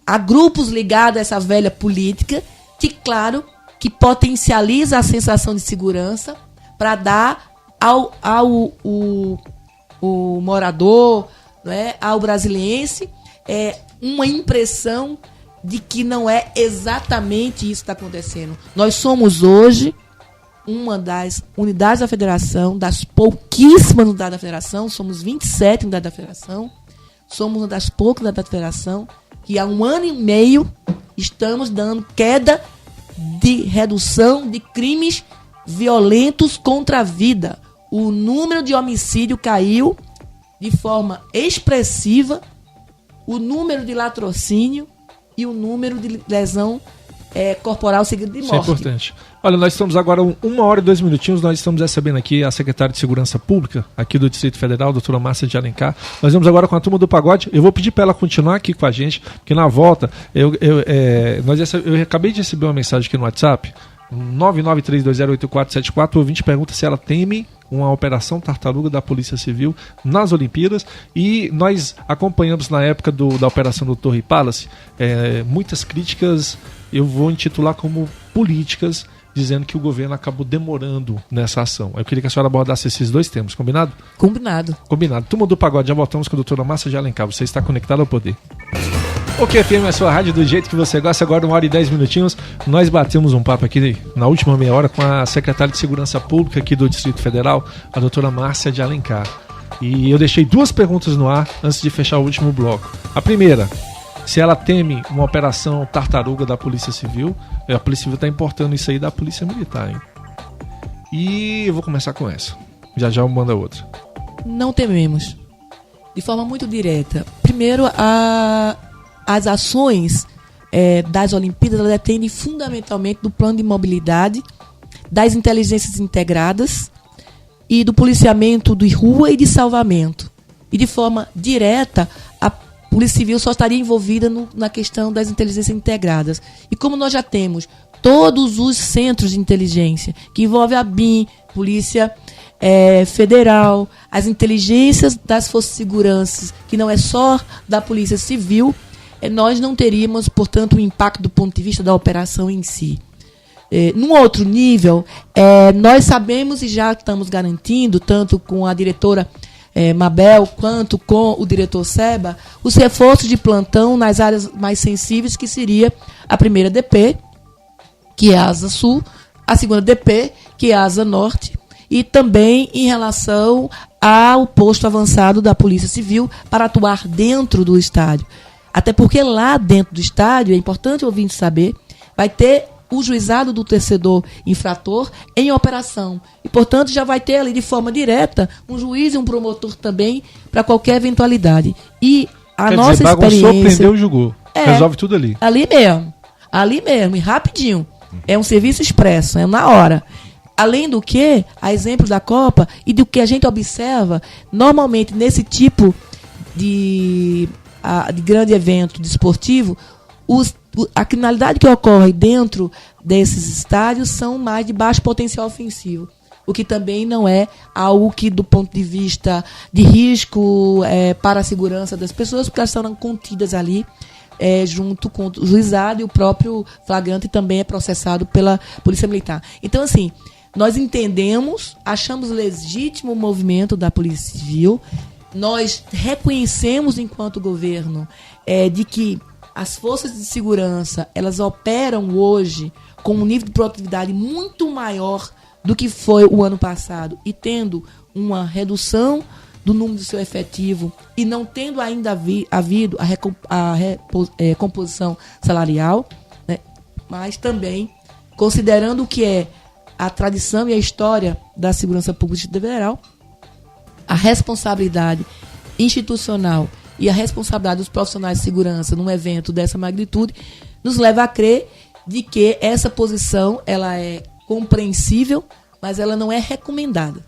a grupos ligados a essa velha política, que, claro, que potencializa a sensação de segurança para dar ao morador, né, ao brasiliense, uma impressão de que não é exatamente isso que está acontecendo. Nós somos hoje uma das unidades da federação, das pouquíssimas unidades da federação, somos 27 unidades da federação, somos uma das poucas unidades da federação que há 1 ano e meio estamos dando queda de redução de crimes violentos contra a vida. O número de homicídio caiu de forma expressiva, o número de latrocínio e o número de lesão corporal seguido de morte. Isso é importante. Olha, nós estamos agora 1 hora e 2 minutinhos, nós estamos recebendo aqui a secretária de Segurança Pública, aqui do Distrito Federal, a doutora Márcia de Alencar. Nós vamos agora com a turma do Pagode. Eu vou pedir para ela continuar aqui com a gente, porque na volta, eu acabei de receber uma mensagem aqui no WhatsApp, 993208474, o ouvinte pergunta se ela teme uma operação tartaruga da Polícia Civil nas Olimpíadas, e nós acompanhamos na época da operação do Torre Palace muitas críticas, eu vou intitular como políticas, dizendo que o governo acabou demorando nessa ação. Eu queria que a senhora abordasse esses 2 temas, combinado? Combinado. Combinado. Turma do Pagode, já voltamos com a doutora Márcia de Alencar. Você está conectado ao poder. O QFM é a sua rádio do jeito que você gosta. Agora 1 hora e 10 minutinhos. Nós batemos um papo aqui na última meia hora com a secretária de Segurança Pública aqui do Distrito Federal, a doutora Márcia de Alencar. E eu deixei 2 perguntas no ar antes de fechar o último bloco. A primeira, se ela teme uma operação tartaruga da Polícia Civil. A Polícia Civil está importando isso aí da Polícia Militar, hein? E eu vou começar com essa. Já eu mando a outra. Não tememos. De forma muito direta. Primeiro, as ações das Olimpíadas, elas dependem fundamentalmente do plano de mobilidade, das inteligências integradas e do policiamento de rua e de salvamento. E de forma direta, a Polícia Civil só estaria envolvida na questão das inteligências integradas. E como nós já temos todos os centros de inteligência, que envolve a BIM, Polícia Federal, as inteligências das forças de segurança, que não é só da Polícia Civil, nós não teríamos, portanto, o impacto do ponto de vista da operação em si. Num outro nível, nós sabemos e já estamos garantindo, tanto com a diretora Mabel, quanto com o diretor Seba, os reforços de plantão nas áreas mais sensíveis, que seria a primeira DP, que é a Asa Sul, a segunda DP, que é a Asa Norte, e também em relação ao posto avançado da Polícia Civil para atuar dentro do estádio. Até porque lá dentro do estádio, é importante o ouvinte saber, vai ter o juizado do torcedor infrator em operação. E, portanto, já vai ter ali de forma direta um juiz e um promotor também para qualquer eventualidade. E a nossa bagunçou, experiência... prendeu e julgou. Resolve tudo ali. Ali mesmo, e rapidinho. É um serviço expresso, é na hora. Além do que, a exemplo da Copa e do que a gente observa, normalmente nesse tipo de grande evento desportivo, a criminalidade que ocorre dentro desses estádios são mais de baixo potencial ofensivo. O que também não é algo que, do ponto de vista de risco para a segurança das pessoas, porque elas estão contidas ali junto com o juizado, e o próprio flagrante também é processado pela Polícia Militar. Então, assim, nós entendemos, achamos legítimo o movimento da Polícia Civil, nós reconhecemos, enquanto governo, de que as forças de segurança, elas operam hoje com um nível de produtividade muito maior do que foi o ano passado, e tendo uma redução do número do seu efetivo e não tendo ainda havido a composição salarial, né? Mas também considerando o que é a tradição e a história da segurança pública federal, a responsabilidade institucional e a responsabilidade dos profissionais de segurança num evento dessa magnitude nos leva a crer de que essa posição ela é compreensível, mas ela não é recomendada.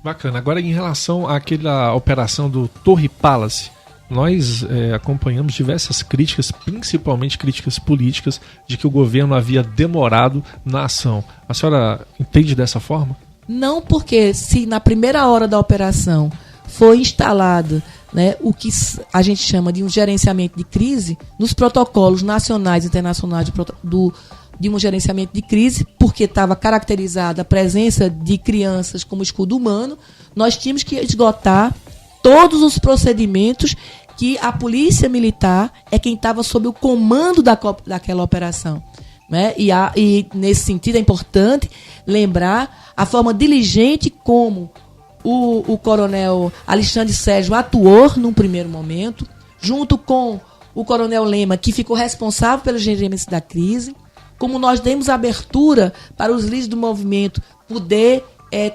Bacana. Agora, em relação àquela operação do Torre Palace, nós acompanhamos diversas críticas, principalmente críticas políticas, de que o governo havia demorado na ação. A senhora entende dessa forma? Não, porque se na primeira hora da operação foi instalado, né, o que a gente chama de um gerenciamento de crise, nos protocolos nacionais e internacionais de um gerenciamento de crise, porque estava caracterizada a presença de crianças como escudo humano, nós tínhamos que esgotar todos os procedimentos que a Polícia Militar é quem estava sob o comando daquela operação. Né? E nesse sentido é importante lembrar a forma diligente como o coronel Alexandre Sérgio atuou num primeiro momento, junto com o coronel Lema, que ficou responsável pelo gerenciamento da crise, como nós demos abertura para os líderes do movimento poder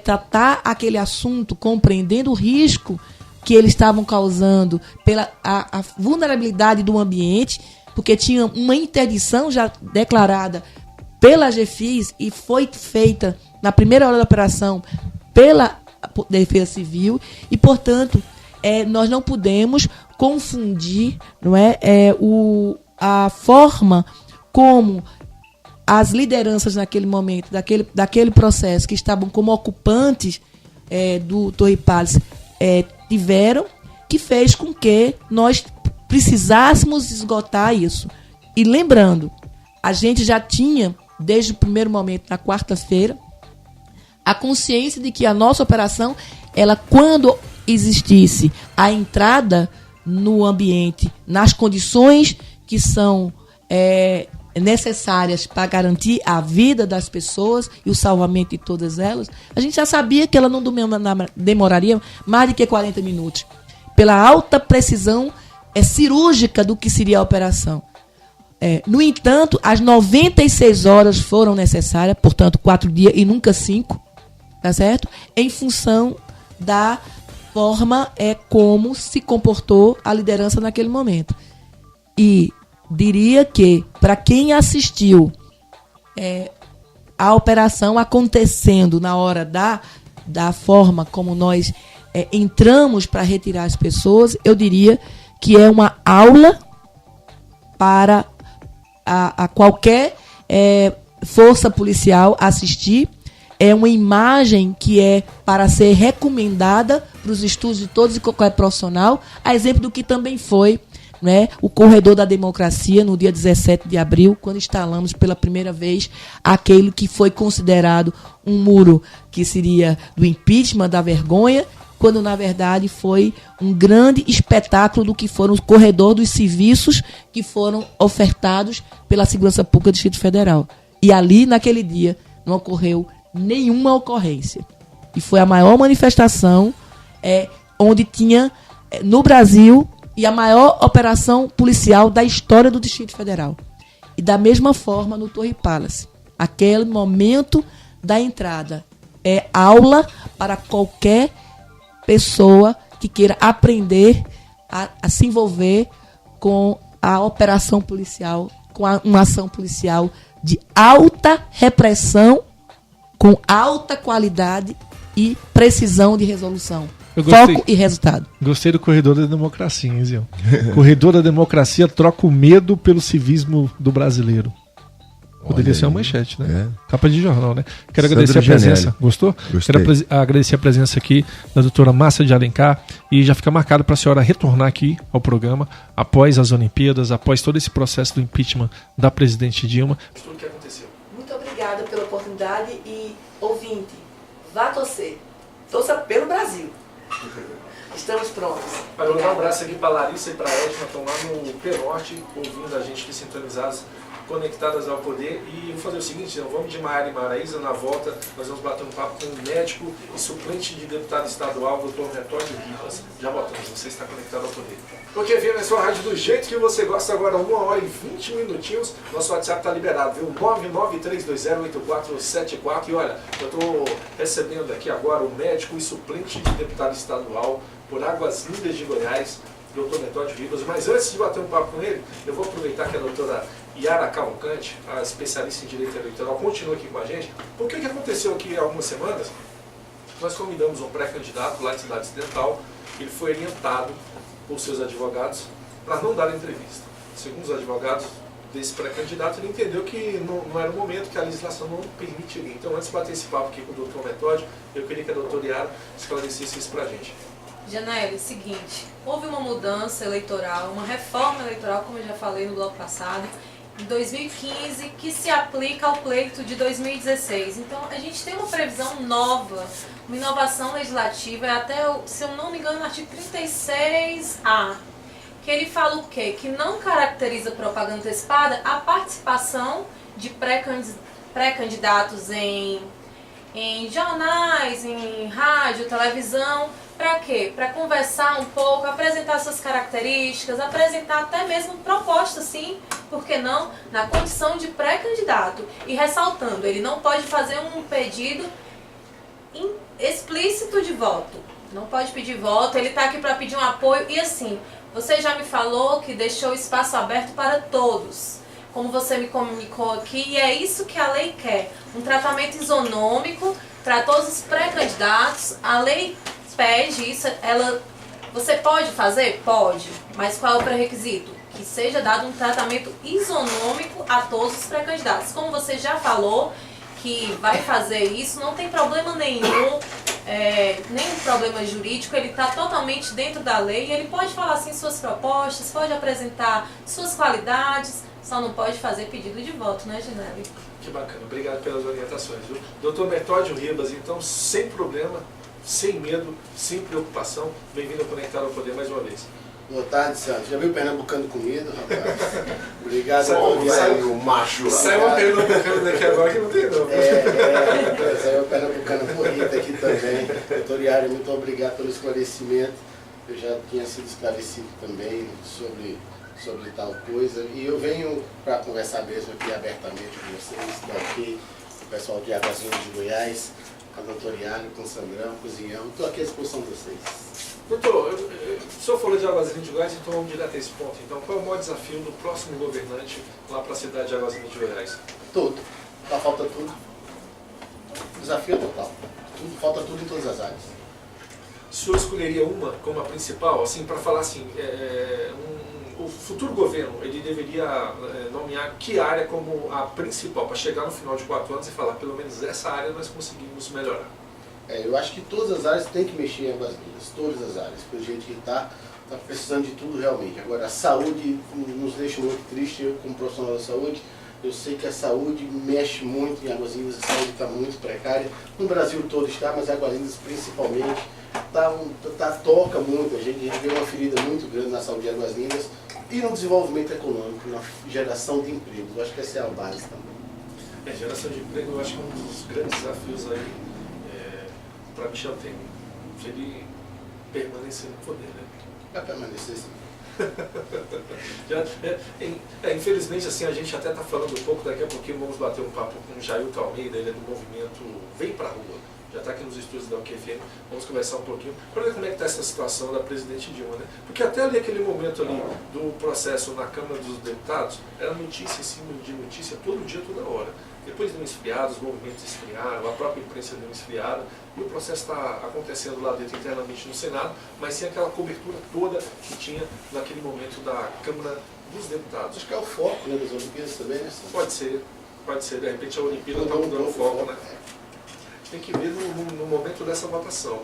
tratar aquele assunto, compreendendo o risco que eles estavam causando pela a vulnerabilidade do ambiente, porque tinha uma interdição já declarada pela GFIS e foi feita na primeira hora da operação pela Defesa Civil e, portanto, nós não podemos confundir, não é, a forma como as lideranças naquele momento, daquele processo, que estavam como ocupantes do Torre Palace, tiveram, que fez com que nós precisássemos esgotar isso. E lembrando, a gente já tinha, desde o primeiro momento, na quarta-feira, a consciência de que a nossa operação, ela, quando existisse a entrada no ambiente, nas condições que são necessárias para garantir a vida das pessoas e o salvamento de todas elas, a gente já sabia que ela não demoraria mais de que 40 minutos, pela alta precisão cirúrgica do que seria a operação. No entanto, as 96 horas foram necessárias, portanto 4 dias e nunca 5, tá certo? Em função da forma como se comportou a liderança naquele momento. E diria que, para quem assistiu a operação acontecendo na hora da forma como nós entramos para retirar as pessoas, eu diria que é uma aula para a qualquer força policial assistir. É uma imagem que é para ser recomendada para os estudos de todos e qualquer profissional, a exemplo do que também foi, né, o Corredor da Democracia, no dia 17 de abril, quando instalamos pela primeira vez aquele que foi considerado um muro que seria do impeachment, da vergonha, quando na verdade foi um grande espetáculo do que foram os corredores dos serviços que foram ofertados pela Segurança Pública do Distrito Federal. E ali, naquele dia, não ocorreu nenhuma ocorrência. E foi a maior manifestação onde tinha, no Brasil, e a maior operação policial da história do Distrito Federal. E da mesma forma no Torre Palace. Aquele momento da entrada é aula para qualquer pessoa que queira aprender a se envolver com a operação policial, com uma ação policial de alta repressão, com alta qualidade e precisão de resolução. Foco e resultado. Gostei do corredor da democracia, hein, Zio? Corredor da democracia troca o medo pelo civismo do brasileiro. Poderia ser uma manchete, né? Capa de jornal, né? Quero agradecer a presença. Gostou? Gostei. Quero agradecer a presença aqui da doutora Márcia de Alencar e já fica marcado para a senhora retornar aqui ao programa após as Olimpíadas, após todo esse processo do impeachment da presidente Dilma. Tudo que aconteceu. Muito obrigada pela oportunidade e, ouvinte, vá torcer. Torça pelo Brasil. Estamos prontos. Olha, eu vou dar um abraço aqui para a Larissa e para a Edna, estão lá no P-Norte, ouvindo a gente aqui sintonizados, conectadas ao poder. E vou fazer o seguinte, então, vamos de Maiara e Maraísa, na volta nós vamos bater um papo com o médico e suplente de deputado estadual, Dr. Metódio Rivas. Já voltamos, você está conectado ao poder. Ok, vem na sua rádio do jeito que você gosta agora, 1 hora e 20 minutinhos. Nosso WhatsApp está liberado, viu? 993208474. E olha, eu estou recebendo aqui agora o médico e suplente de deputado estadual por Águas Lindas de Goiás, Dr. Metódio Rivas. Mas antes de bater um papo com ele, eu vou aproveitar que a doutora Yara Cavalcante, a especialista em direito eleitoral, continua aqui com a gente. Porque o que aconteceu aqui há algumas semanas, nós convidamos um pré-candidato lá de Cidade Ocidental, ele foi orientado por seus advogados para não dar entrevista. Segundo os advogados desse pré-candidato, ele entendeu que não era o momento, que a legislação não permitiria. Então, antes de bater esse papo aqui com o doutor Metódio, eu queria que a doutora Yara esclarecesse isso para a gente. Janelle, seguinte, houve uma mudança eleitoral, uma reforma eleitoral, como eu já falei no bloco passado, em 2015, que se aplica ao pleito de 2016. Então, a gente tem uma previsão nova, uma inovação legislativa, é até, se eu não me engano, no artigo 36A, que ele fala o quê? Que não caracteriza propaganda antecipada a participação de pré-candidatos em jornais, em rádio, televisão. Para quê? Para conversar um pouco, apresentar suas características, apresentar até mesmo proposta, sim, por que não, na condição de pré-candidato. E ressaltando, ele não pode fazer um pedido explícito de voto. Não pode pedir voto, ele está aqui para pedir um apoio. E assim, você já me falou que deixou o espaço aberto para todos, como você me comunicou aqui, e é isso que a lei quer. Um tratamento isonômico para todos os pré-candidatos. A lei pede isso, você pode fazer? Pode, mas qual é o pré-requisito? Que seja dado um tratamento isonômico a todos os pré-candidatos. Como você já falou que vai fazer isso, não tem problema nenhum, nenhum problema jurídico, ele está totalmente dentro da lei e ele pode falar assim suas propostas, pode apresentar suas qualidades, só não pode fazer pedido de voto, né, Ginelli? Que bacana, obrigado pelas orientações, viu? Doutor Metódio Rivas, então, sem problema, sem medo, sem preocupação, bem-vindo a Conectar ao Poder mais uma vez. Boa tarde, Santos. Já viu o Pernambucano comido, rapaz? Obrigado, Sai o macho. Sai uma Pernambucano daqui agora que não tem não. Saiu o Pernambucano bonito aqui também. Doutor Yara, muito obrigado pelo esclarecimento. Eu já tinha sido esclarecido também sobre tal coisa. E eu venho para conversar mesmo aqui abertamente com vocês, daqui, o pessoal de Águas Lindas de Goiás, com a doutora Yara, com o Sandrão, com o Zinhão. Estou aqui à disposição de vocês. Doutor, o senhor falou de Águas Lindas de Goiás, então vamos direto a esse ponto. Então, qual é o maior desafio do próximo governante lá para a cidade de Águas Lindas de Goiás? Tudo. Só falta tudo. Desafio total. Falta tudo em todas as áreas. O senhor escolheria uma como a principal, assim, para falar assim, o futuro governo, ele deveria nomear que área como a principal, para chegar no final de 4 anos e falar, pelo menos essa área nós conseguimos melhorar? Eu acho que todas as áreas têm que mexer em Águas Lindas, todas as áreas, porque a gente está precisando de tudo realmente. Agora, a saúde nos deixa muito triste, eu como profissional da saúde, eu sei que a saúde mexe muito em Águas Lindas, a saúde está muito precária, no Brasil todo está, mas Águas Lindas principalmente, toca muito, a gente vê uma ferida muito grande na saúde de Águas Lindas e no desenvolvimento econômico, na geração de empregos, eu acho que essa é a base também. Geração de emprego, eu acho que é um dos grandes desafios aí para Michel Temer, se ele permanecer no poder, né? Vai permanecer sim. Infelizmente, assim, a gente até está falando um pouco, daqui a pouquinho vamos bater um papo com o Jailton Almeida, ele é do movimento Vem Pra Rua, já está aqui nos estúdios da UQFM, vamos conversar um pouquinho para ver como é que está essa situação da presidente Dilma, né? Porque até ali aquele momento ali do processo na Câmara dos Deputados, era notícia em cima de notícia todo dia, toda hora. Depois deu uma esfriada, os movimentos esfriaram, a própria imprensa deu uma esfriada, e o processo está acontecendo lá dentro internamente no Senado, mas sem aquela cobertura toda que tinha naquele momento da Câmara dos Deputados. Acho que é o foco, né, das Olimpíadas também, né? Pode ser, de repente a Olimpíada está mudando o foco, né? A gente tem que ver no momento dessa votação,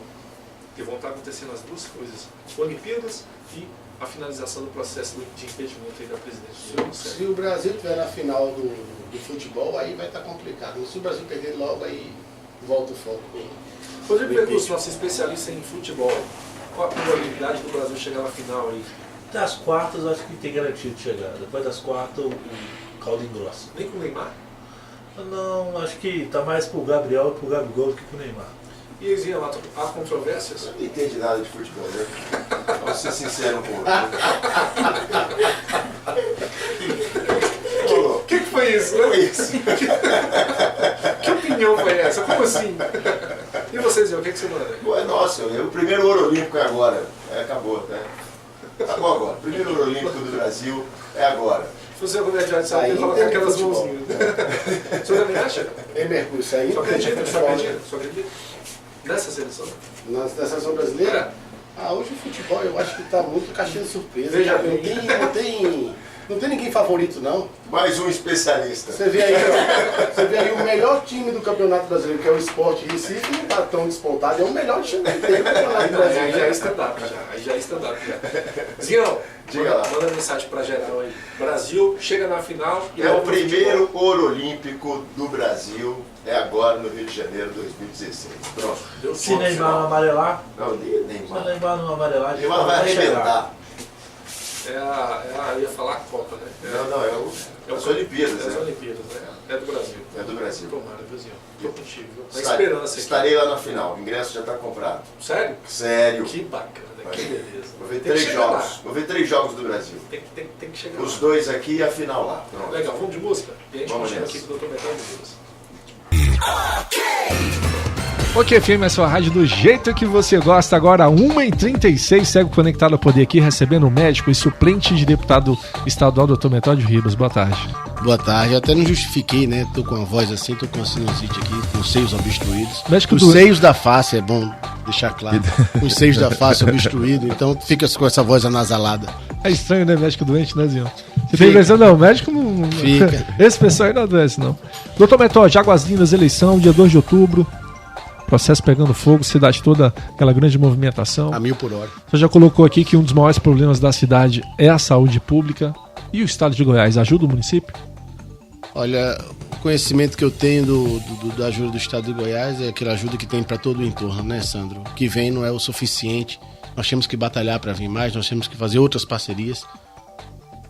que vão estar acontecendo as duas coisas, Olimpíadas e a finalização do processo de impedimento aí da presidente. Se o Brasil estiver na final do futebol, aí vai estar complicado. Mas se o Brasil perder logo, aí volta o foco. Rodrigo Percurso, nosso especialista em futebol, qual a probabilidade do Brasil chegar na final aí? Das quartas, eu acho que tem garantido de chegar. Depois das quartas, o caldo engrossa. Nem com o Neymar? Não, acho que tá mais pro Gabriel e pro Gabigol do que pro Neymar. E Ezinha, lá há controvérsias? Eu não entende nada de futebol, né? Vou ser sincero um pouco. O que foi isso? Foi isso. Que opinião foi essa? Como assim? E vocês, o que você manda? Pô, nossa, o primeiro ouro olímpico é agora. Acabou, né? Acabou agora. O primeiro ouro olímpico do Brasil é agora. Se você é comediante, sabe, tem que colocar aquelas mãozinhas. O senhor também acha? É Mercúrio, isso aí. Só acredita? Nessa seleção? Na seleção brasileira? Hoje o futebol eu acho que está muito caixinha de surpresa. Veja Não tem ninguém favorito, não. Mais um especialista. Você vê aí o melhor time do Campeonato Brasileiro, que é o Sport Recife, não está tão despontado. É o melhor time que tem do Campeonato Brasileiro. Aí já é stand-up, já. Zinhão, Diga lá. manda mensagem pra geral aí. Brasil chega na final e É o primeiro ouro olímpico do Brasil. É agora no Rio de Janeiro, 2016. Pronto. Deu Se sorte, Neymar não amarelar, Não, se Neymar. Neymar não amarelar, Neymar vai arrebentar. eu ia falar a Copa, né? Não, é as Olimpíadas. É as né? Olimpíadas, né? É do Brasil. É do Brasil. Tomara, vizinho. Tô contigo. Viu? Na Estarei- esperança aqui. Estarei lá na final. O ingresso já está comprado. Sério? Sério. Que bacana, que beleza. Vou ver Tem que 3 chegar jogos. lá. Vou ver 3 jogos do Brasil. Tem que chegar Os lá. 2 aqui e a final lá. Pronto. Legal, vamos de música? E a gente Vamos continua nessa. aqui com o Dr. Metal de Deus. Ok, FM é sua rádio do jeito que você gosta. Agora 1h36, segue conectado ao poder aqui, recebendo o médico e suplente de deputado estadual, Dr. Metódio Ribas. Boa tarde. Boa tarde. Eu até não justifiquei, né? Tô com a voz assim, tô com a sinusite aqui, com os seios obstruídos. Médico Os do- seios da face, é bom deixar claro. Os seios da face obstruídos, então fica com essa voz anasalada. É estranho, né? Médico doente, né, Zinho? Você Fica. tem impressão? Não, médico não. Fica. Esse pessoal aí não adoece, não. Dr. Metódio, Águas Lindas, eleição, dia 2 de outubro. Processo pegando fogo, cidade toda, aquela grande movimentação. A 1000 por hora. Você já colocou aqui que um dos maiores problemas da cidade é a saúde pública. E o estado de Goiás ajuda o município? Olha, o conhecimento que eu tenho da ajuda do estado de Goiás é aquela ajuda que tem para todo o entorno, né, Sandro? O que vem não é o suficiente. Nós temos que batalhar para vir mais, nós temos que fazer outras parcerias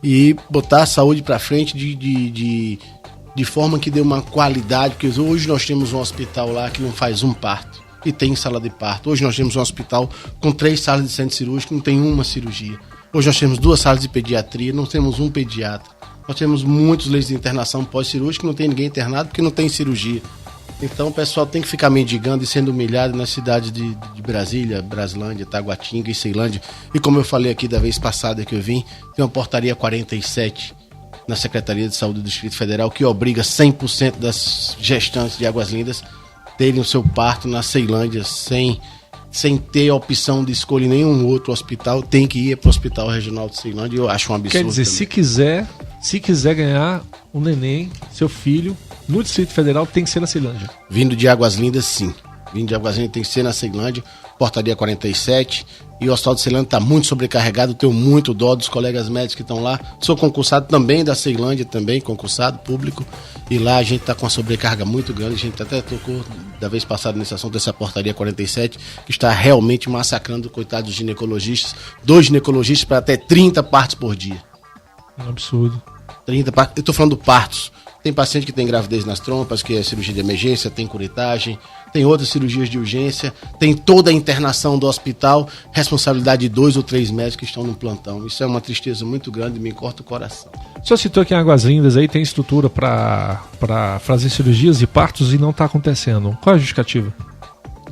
e botar a saúde para frente de forma que dê uma qualidade, porque hoje nós temos um hospital lá que não faz um parto e tem sala de parto. Hoje nós temos um hospital com 3 salas de centro cirúrgico, não tem uma cirurgia. Hoje nós temos 2 salas de pediatria, não temos um pediatra. Nós temos muitos leitos de internação pós-cirúrgica, não tem ninguém internado porque não tem cirurgia. Então o pessoal tem que ficar mendigando e sendo humilhado nas cidades de Brasília, Braslândia, Taguatinga e Ceilândia. E como eu falei aqui da vez passada que eu vim, tem uma portaria 47 na Secretaria de Saúde do Distrito Federal que obriga 100% das gestantes de Águas Lindas terem o seu parto na Ceilândia sem ter a opção de escolher nenhum outro hospital, tem que ir para o Hospital Regional de Ceilândia. Eu acho um absurdo. Quer dizer, também. se quiser ganhar um neném, seu filho, no Distrito Federal, tem que ser na Ceilândia. Vindo de Águas Lindas, sim. Vindo de Águas Lindas tem que ser na Ceilândia, portaria 47. E o Hospital de Ceilândia está muito sobrecarregado, tenho muito dó dos colegas médicos que estão lá. Sou concursado também da Ceilândia, também concursado público. E lá a gente está com uma sobrecarga muito grande. A gente até tocou da vez passada nesse assunto dessa portaria 47, que está realmente massacrando, coitados dos ginecologistas. 2 ginecologistas para até 30 partos por dia. É um absurdo. 30 partos. Eu estou falando partos. Tem paciente que tem gravidez nas trompas, que é cirurgia de emergência, tem curetagem, tem outras cirurgias de urgência, tem toda a internação do hospital, responsabilidade de 2 ou 3 médicos que estão no plantão. Isso é uma tristeza muito grande, me corta o coração. O senhor citou que em Águas Lindas aí tem estrutura para fazer cirurgias e partos e não está acontecendo. Qual é a justificativa?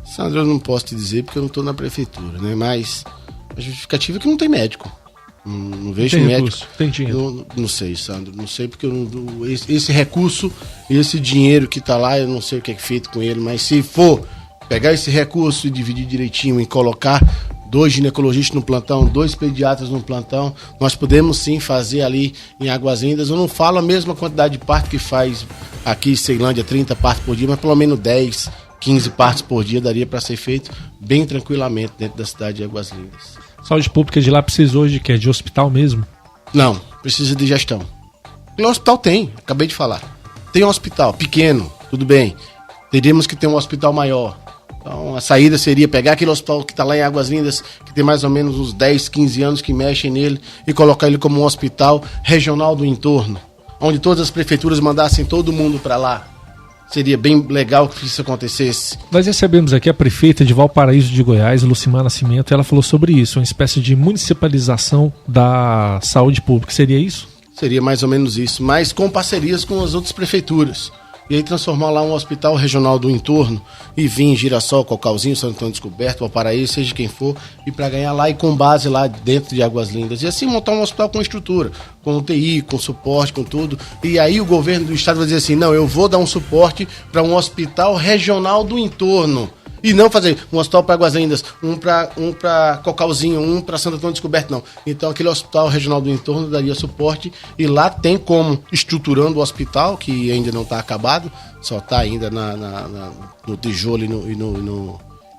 Sandro, eu não posso te dizer porque eu não estou na prefeitura, né? Mas a justificativa é que não tem médico. Não vejo Tem médico. recurso, tem dinheiro. Não sei, Sandro. Não sei porque esse recurso, esse dinheiro que está lá, eu não sei o que é feito com ele, mas se for pegar esse recurso e dividir direitinho e colocar 2 ginecologistas no plantão, 2 pediatras no plantão, nós podemos sim fazer ali em Águas Lindas. Eu não falo a mesma quantidade de parto que faz aqui em Ceilândia, 30 partos por dia, mas pelo menos 10, 15 partos por dia daria para ser feito bem tranquilamente dentro da cidade de Águas Lindas. Saúde pública de lá precisa hoje que é de hospital mesmo? Não, precisa de gestão. No hospital tem, acabei de falar. Tem um hospital pequeno, tudo bem. Teríamos que ter um hospital maior. Então a saída seria pegar aquele hospital que está lá em Águas Lindas, que tem mais ou menos uns 10, 15 anos que mexem nele, e colocar ele como um hospital regional do entorno, onde todas as prefeituras mandassem todo mundo para lá. Seria bem legal que isso acontecesse. Nós recebemos aqui a prefeita de Valparaíso de Goiás, Lucimar Nascimento, e ela falou sobre isso, uma espécie de municipalização da saúde pública. Seria isso? Seria mais ou menos isso, mas com parcerias com as outras prefeituras. E aí transformar lá um hospital regional do entorno e vir em Girassol, Cocalzinho, Santo Antônio Descoberto, Valparaíso, seja quem for, e para ganhar lá e com base lá dentro de Águas Lindas. E assim montar um hospital com estrutura, com UTI, com suporte, com tudo. E aí o governo do estado vai dizer assim, não, eu vou dar um suporte para um hospital regional do entorno. E não fazer um hospital para Águas Lindas, um para Cocalzinho, um para Santo Antônio Descoberto, não. Então aquele hospital regional do entorno daria suporte e lá tem estruturando o hospital, que ainda não está acabado, só está ainda no tijolo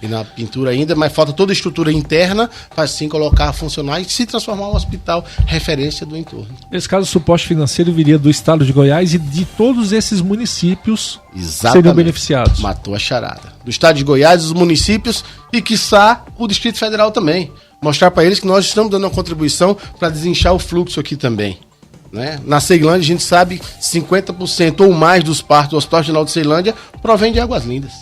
e na pintura ainda, mas falta toda a estrutura interna para assim colocar a funcionar e se transformar um hospital referência do entorno. Nesse caso, o suporte financeiro viria do estado de Goiás e de todos esses municípios. Exatamente. Seriam beneficiados. Matou a charada. Do estado de Goiás, os municípios e, quiçá, o Distrito Federal também. Mostrar para eles que nós estamos dando uma contribuição para desinchar o fluxo aqui também. Né? Na Ceilândia, a gente sabe que 50% ou mais dos partos do Hospital Regional de Ceilândia provém de Águas Lindas.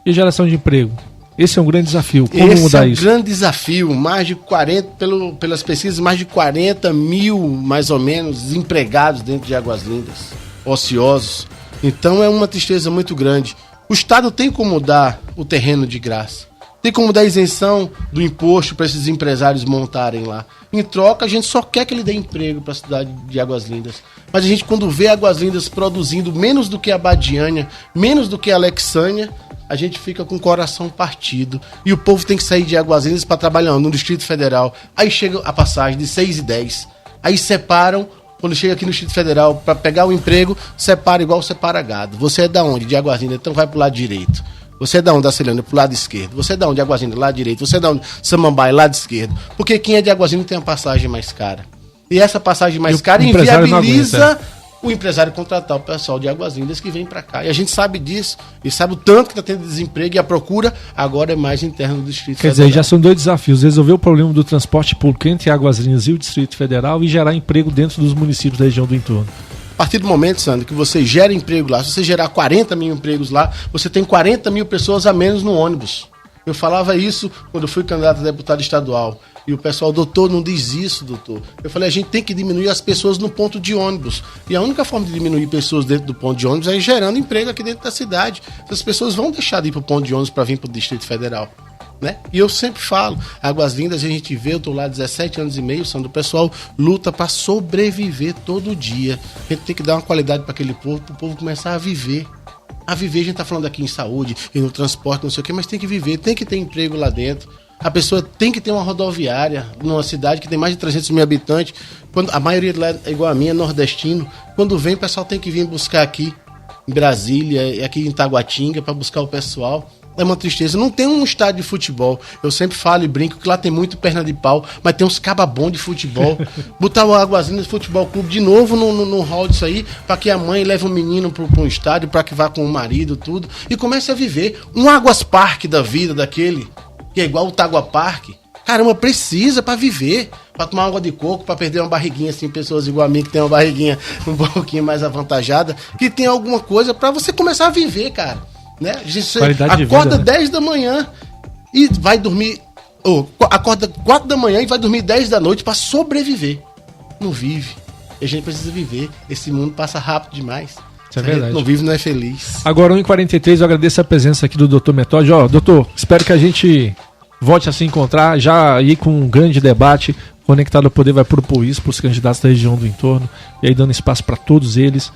E geração de emprego? Esse é um grande desafio. Como Esse mudar é um isso? grande desafio. Mais de 40, pelas pesquisas, mais de 40 mil, mais ou menos, desempregados dentro de Águas Lindas, ociosos. Então é uma tristeza muito grande. O Estado tem como dar o terreno de graça. Tem como dar isenção do imposto para esses empresários montarem lá. Em troca, a gente só quer que ele dê emprego para a cidade de Águas Lindas. Mas a gente, quando vê Águas Lindas produzindo menos do que a Badiânia, menos do que a Alexânia, a gente fica com o coração partido. E o povo tem que sair de Águas Lindas para trabalhar no Distrito Federal. Aí chega a passagem de 6,10. Aí separam, quando chega aqui no Distrito Federal, para pegar o emprego, separa igual separa gado. Você é da onde? De Águas Lindas, então vai pro lado direito. Você é da onde? Da Ceilândia, pro lado esquerdo. Você é da onde? De Águas Lindas, lado direito. Você é da onde? Samambaia, lado esquerdo. Porque quem é de Águas Lindas tem uma passagem mais cara. E essa passagem mais cara inviabiliza o empresário contratar o pessoal de Águas Lindas que vem para cá. E a gente sabe disso, e sabe o tanto que está tendo desemprego, e a procura agora é mais interna do Distrito Federal. Quer dizer, já são 2 desafios: resolver o problema do transporte público entre Águas Lindas e o Distrito Federal e gerar emprego dentro dos municípios da região do entorno. A partir do momento, Sandro, que você gera emprego lá, se você gerar 40 mil empregos lá, você tem 40 mil pessoas a menos no ônibus. Eu falava isso quando eu fui candidato a deputado estadual. E o pessoal, doutor, não diz isso, doutor. Eu falei, a gente tem que diminuir as pessoas no ponto de ônibus. E a única forma de diminuir pessoas dentro do ponto de ônibus é gerando emprego aqui dentro da cidade. As pessoas vão deixar de ir para o ponto de ônibus para vir para o Distrito Federal. Né? E eu sempre falo, Águas Lindas, a gente vê, eu estou lá há 17 anos e meio, Sandro, o pessoal luta para sobreviver todo dia. A gente tem que dar uma qualidade para aquele povo, para o povo começar a viver. A viver, a gente está falando aqui em saúde e no transporte, não sei o quê, mas tem que viver, tem que ter emprego lá dentro. A pessoa tem que ter uma rodoviária numa cidade que tem mais de 300 mil habitantes. Quando a maioria lá é igual a minha, é nordestino. Quando vem, o pessoal tem que vir buscar aqui em Brasília, aqui em Taguatinga, para buscar o pessoal. É uma tristeza. Não tem um estádio de futebol. Eu sempre falo e brinco que lá tem muito perna de pau, mas tem uns cababons de futebol. Botar o Águas Lindas Futebol Clube de novo no hall disso aí, para que a mãe leve o menino para um estádio, para que vá com o marido, tudo, e comece a viver. Um Águas Parque da vida daquele, que é igual o Tagua Parque. Caramba, precisa para viver. pra tomar água de coco, pra perder uma barriguinha, assim, pessoas igual a mim que tem uma barriguinha um pouquinho mais avantajada, que tem alguma coisa pra você começar a viver, cara, né? Você Qualidade de acorda vida, né? 10 da manhã e vai dormir, acorda 4 da manhã e vai dormir 10 da noite pra sobreviver. Não vive. A gente precisa viver. Esse mundo passa rápido demais. Isso é Se a gente verdade. não vive, não é feliz. Agora, 1h43, eu agradeço a presença aqui do Dr. Metódio. Ó, doutor, espero que a gente volte a se encontrar, já aí com um grande debate. Conectado ao Poder vai propor isso para os candidatos da região do entorno, e aí dando espaço para todos eles.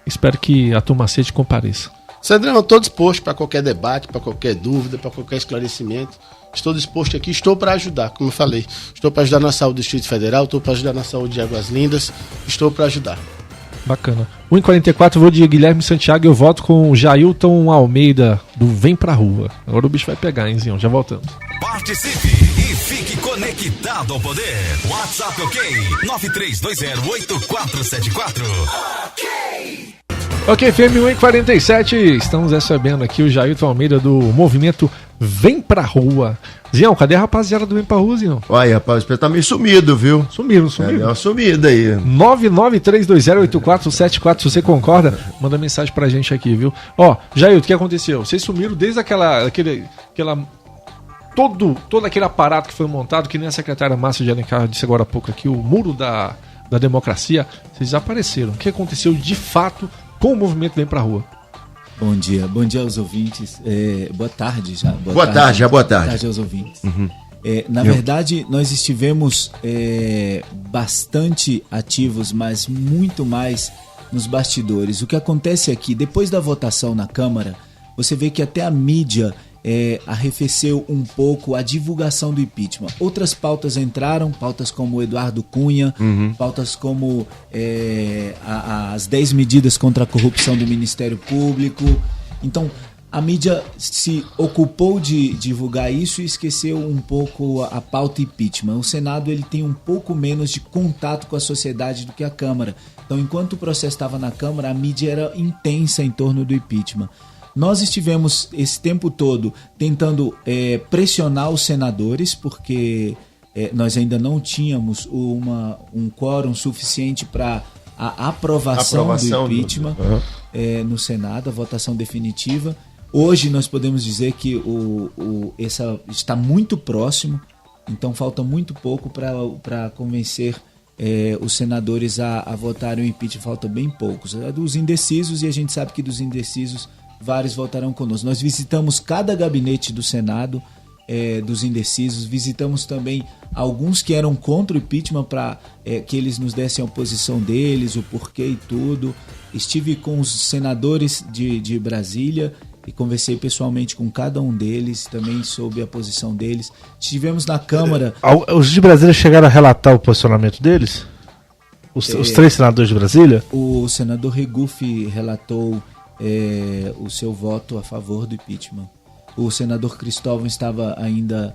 Espero que a turma Sede compareça. Sandrão, eu estou disposto para qualquer debate, para qualquer dúvida, para qualquer esclarecimento. Estou disposto aqui, estou para ajudar, como eu falei. Estou para ajudar na saúde do Distrito Federal, estou para ajudar na saúde de Águas Lindas, estou para ajudar. Bacana. 1h44, eu vou de Guilherme Santiago e eu voto com o Jailton Almeida, do Vem Pra Rua. Agora o bicho vai pegar, hein, Zion? Já voltamos. Participe e fique conectado ao poder. WhatsApp OK 93208474. Ok, FM 1h47, estamos recebendo aqui o Jailton Almeida do movimento Vem Pra Rua. Zion, cadê a rapaziada do Vem Pra Rua, Zion? Olha, rapaz, você tá meio sumido, viu? Sumiram. É uma sumida aí. 993208474, se você concorda, manda mensagem pra gente aqui, viu? Ó, Jailton, o que aconteceu? Vocês sumiram desde todo aquele aparato que foi montado, que nem a secretária Márcia de Alencar disse agora há pouco aqui, o muro da democracia, vocês desapareceram. O que aconteceu de fato com o movimento Vem Pra Rua? Bom dia aos ouvintes. Boa tarde já. Boa tarde. Boa tarde aos ouvintes. Na verdade, nós estivemos bastante ativos, mas muito mais nos bastidores. O que acontece aqui, depois da votação na Câmara, você vê que até a mídia arrefeceu um pouco a divulgação do impeachment. Outras pautas entraram, pautas como o Eduardo Cunha, pautas como as 10 medidas contra a corrupção do Ministério Público. Então, a mídia se ocupou de divulgar isso e esqueceu um pouco a pauta impeachment. O Senado ele tem um pouco menos de contato com a sociedade do que a Câmara. Então, enquanto o processo estava na Câmara, a mídia era intensa em torno do impeachment. Nós estivemos esse tempo todo tentando pressionar os senadores, porque nós ainda não tínhamos um quórum suficiente para a aprovação do impeachment no Senado, a votação definitiva. Hoje nós podemos dizer que essa está muito próximo, então falta muito pouco para convencer os senadores a votarem o impeachment, falta bem poucos. Dos indecisos, e a gente sabe que dos indecisos vários votarão conosco. Nós visitamos cada gabinete do Senado, dos indecisos, visitamos também alguns que eram contra o impeachment para que eles nos dessem a posição deles, o porquê e tudo. Estive com os senadores de Brasília e conversei pessoalmente com cada um deles, também sobre a posição deles. Estivemos na Câmara... Os de Brasília chegaram a relatar o posicionamento deles? Os 3 senadores de Brasília? O senador Regufe relatou o seu voto a favor do impeachment. O senador Cristóvão estava ainda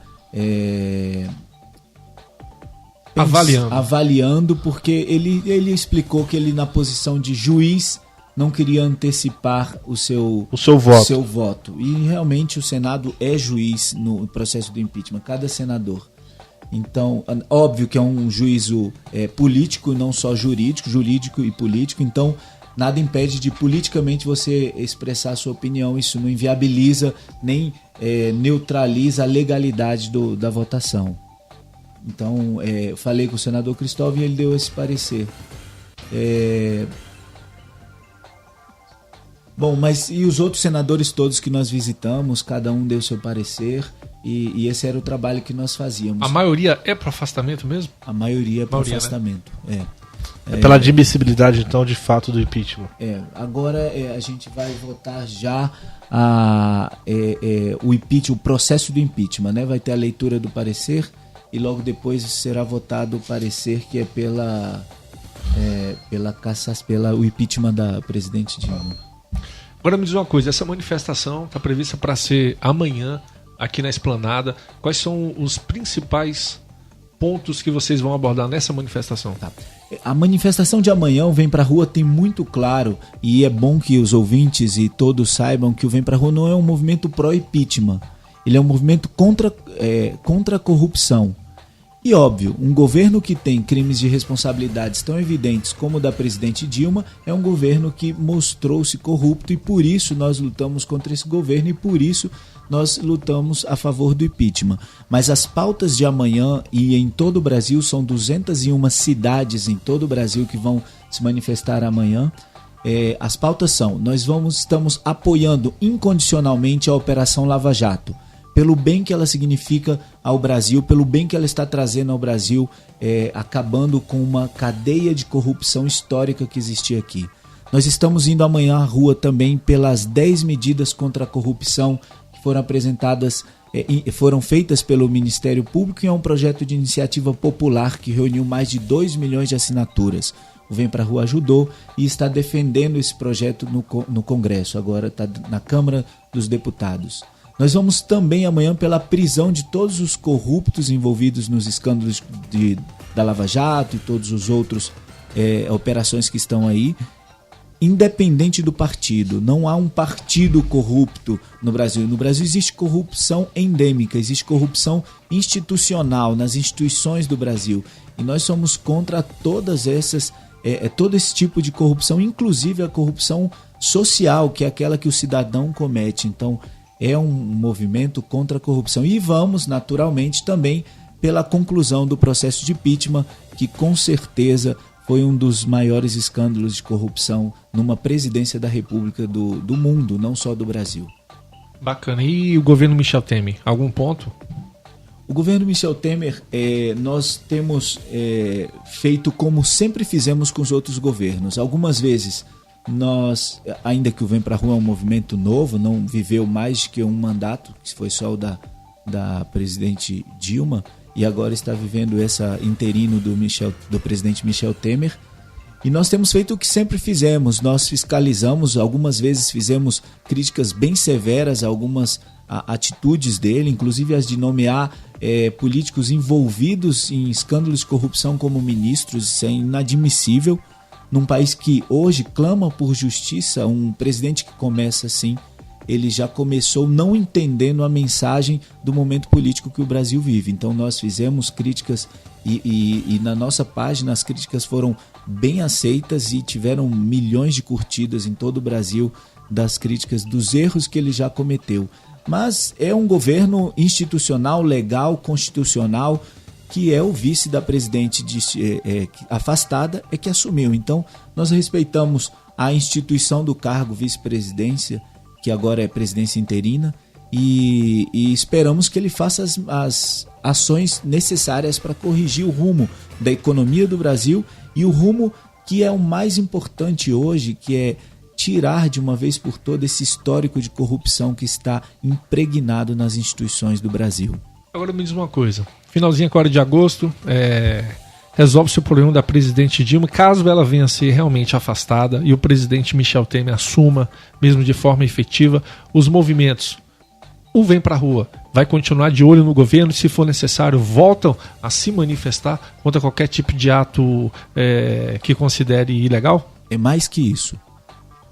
avaliando, porque ele explicou que ele, na posição de juiz, não queria antecipar o seu voto. E realmente o Senado é juiz no processo do impeachment, cada senador. Então, óbvio que é um juízo político, não só jurídico e político, então nada impede de politicamente você expressar a sua opinião. Isso não inviabiliza nem neutraliza a legalidade da votação. Então, falei com o senador Cristóvão e ele deu esse parecer. Bom, mas e os outros senadores todos que nós visitamos, cada um deu seu parecer e esse era o trabalho que nós fazíamos. A maioria é para afastamento mesmo? A maioria é para afastamento, né? Pela admissibilidade, então, de fato, do impeachment. Agora a gente vai votar já o impeachment, o processo do impeachment, né? Vai ter a leitura do parecer e logo depois será votado o parecer que é pelo impeachment da presidente Dilma. Agora me diz uma coisa, essa manifestação está prevista para ser amanhã aqui na Esplanada. Quais são os principais pontos que vocês vão abordar nessa manifestação? Tá. A manifestação de amanhã, o Vem Pra Rua, tem muito claro, e é bom que os ouvintes e todos saibam que o Vem Pra Rua não é um movimento pró-impeachment. Ele é um movimento contra a corrupção. E óbvio, um governo que tem crimes de responsabilidades tão evidentes como o da presidente Dilma é um governo que mostrou-se corrupto e por isso nós lutamos contra esse governo e por isso nós lutamos a favor do impeachment. Mas as pautas de amanhã e em todo o Brasil, são 201 cidades em todo o Brasil que vão se manifestar amanhã. As pautas são: estamos apoiando incondicionalmente a Operação Lava Jato, pelo bem que ela significa ao Brasil, pelo bem que ela está trazendo ao Brasil, acabando com uma cadeia de corrupção histórica que existia aqui. Nós estamos indo amanhã à rua também pelas 10 medidas contra a corrupção que foram apresentadas, foram feitas pelo Ministério Público, e é um projeto de iniciativa popular que reuniu mais de 2 milhões de assinaturas. O Vem Pra Rua ajudou e está defendendo esse projeto no Congresso, agora está na Câmara dos Deputados. Nós vamos também amanhã pela prisão de todos os corruptos envolvidos nos escândalos da Lava Jato e todos os outros operações que estão aí, independente do partido. Não há um partido corrupto no Brasil. No Brasil existe corrupção endêmica, existe corrupção institucional nas instituições do Brasil. E nós somos contra todas essas, todo esse tipo de corrupção, inclusive a corrupção social, que é aquela que o cidadão comete. Então, é um movimento contra a corrupção. E vamos, naturalmente, também pela conclusão do processo de impeachment, que com certeza foi um dos maiores escândalos de corrupção numa presidência da República do mundo, não só do Brasil. Bacana. E o governo Michel Temer? Algum ponto? O governo Michel Temer, nós temos feito como sempre fizemos com os outros governos. Algumas vezes nós, ainda que o Vem Pra Rua é um movimento novo, não viveu mais que um mandato, que foi só o da presidente Dilma, e agora está vivendo essa interino do presidente Michel Temer. E nós temos feito o que sempre fizemos, nós fiscalizamos, algumas vezes fizemos críticas bem severas a algumas atitudes dele, inclusive as de nomear políticos envolvidos em escândalos de corrupção como ministros. Isso é inadmissível. Num país que hoje clama por justiça, um presidente que começa assim, ele já começou não entendendo a mensagem do momento político que o Brasil vive. Então nós fizemos críticas e na nossa página as críticas foram bem aceitas e tiveram milhões de curtidas em todo o Brasil das críticas dos erros que ele já cometeu. Mas é um governo institucional, legal, constitucional, que é o vice da presidente afastada, que assumiu. Então, nós respeitamos a instituição do cargo vice-presidência, que agora é presidência interina, e esperamos que ele faça as ações necessárias para corrigir o rumo da economia do Brasil e o rumo que é o mais importante hoje, que é tirar de uma vez por todas esse histórico de corrupção que está impregnado nas instituições do Brasil. Agora me diz uma coisa, finalzinho agora de agosto, resolve-se o problema da presidente Dilma, caso ela venha a ser realmente afastada e o presidente Michel Temer assuma, mesmo de forma efetiva, os movimentos. O Vem Pra Rua vai continuar de olho no governo, se for necessário, voltam a se manifestar contra qualquer tipo de ato que considere ilegal? É mais que isso,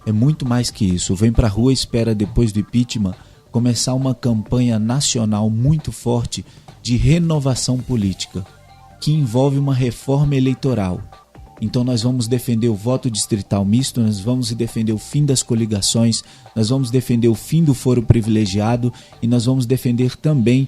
é muito mais que isso. O Vem Pra Rua espera, depois do impeachment, começar uma campanha nacional muito forte de renovação política, que envolve uma reforma eleitoral. Então nós vamos defender o voto distrital misto, nós vamos defender o fim das coligações, nós vamos defender o fim do foro privilegiado e nós vamos defender também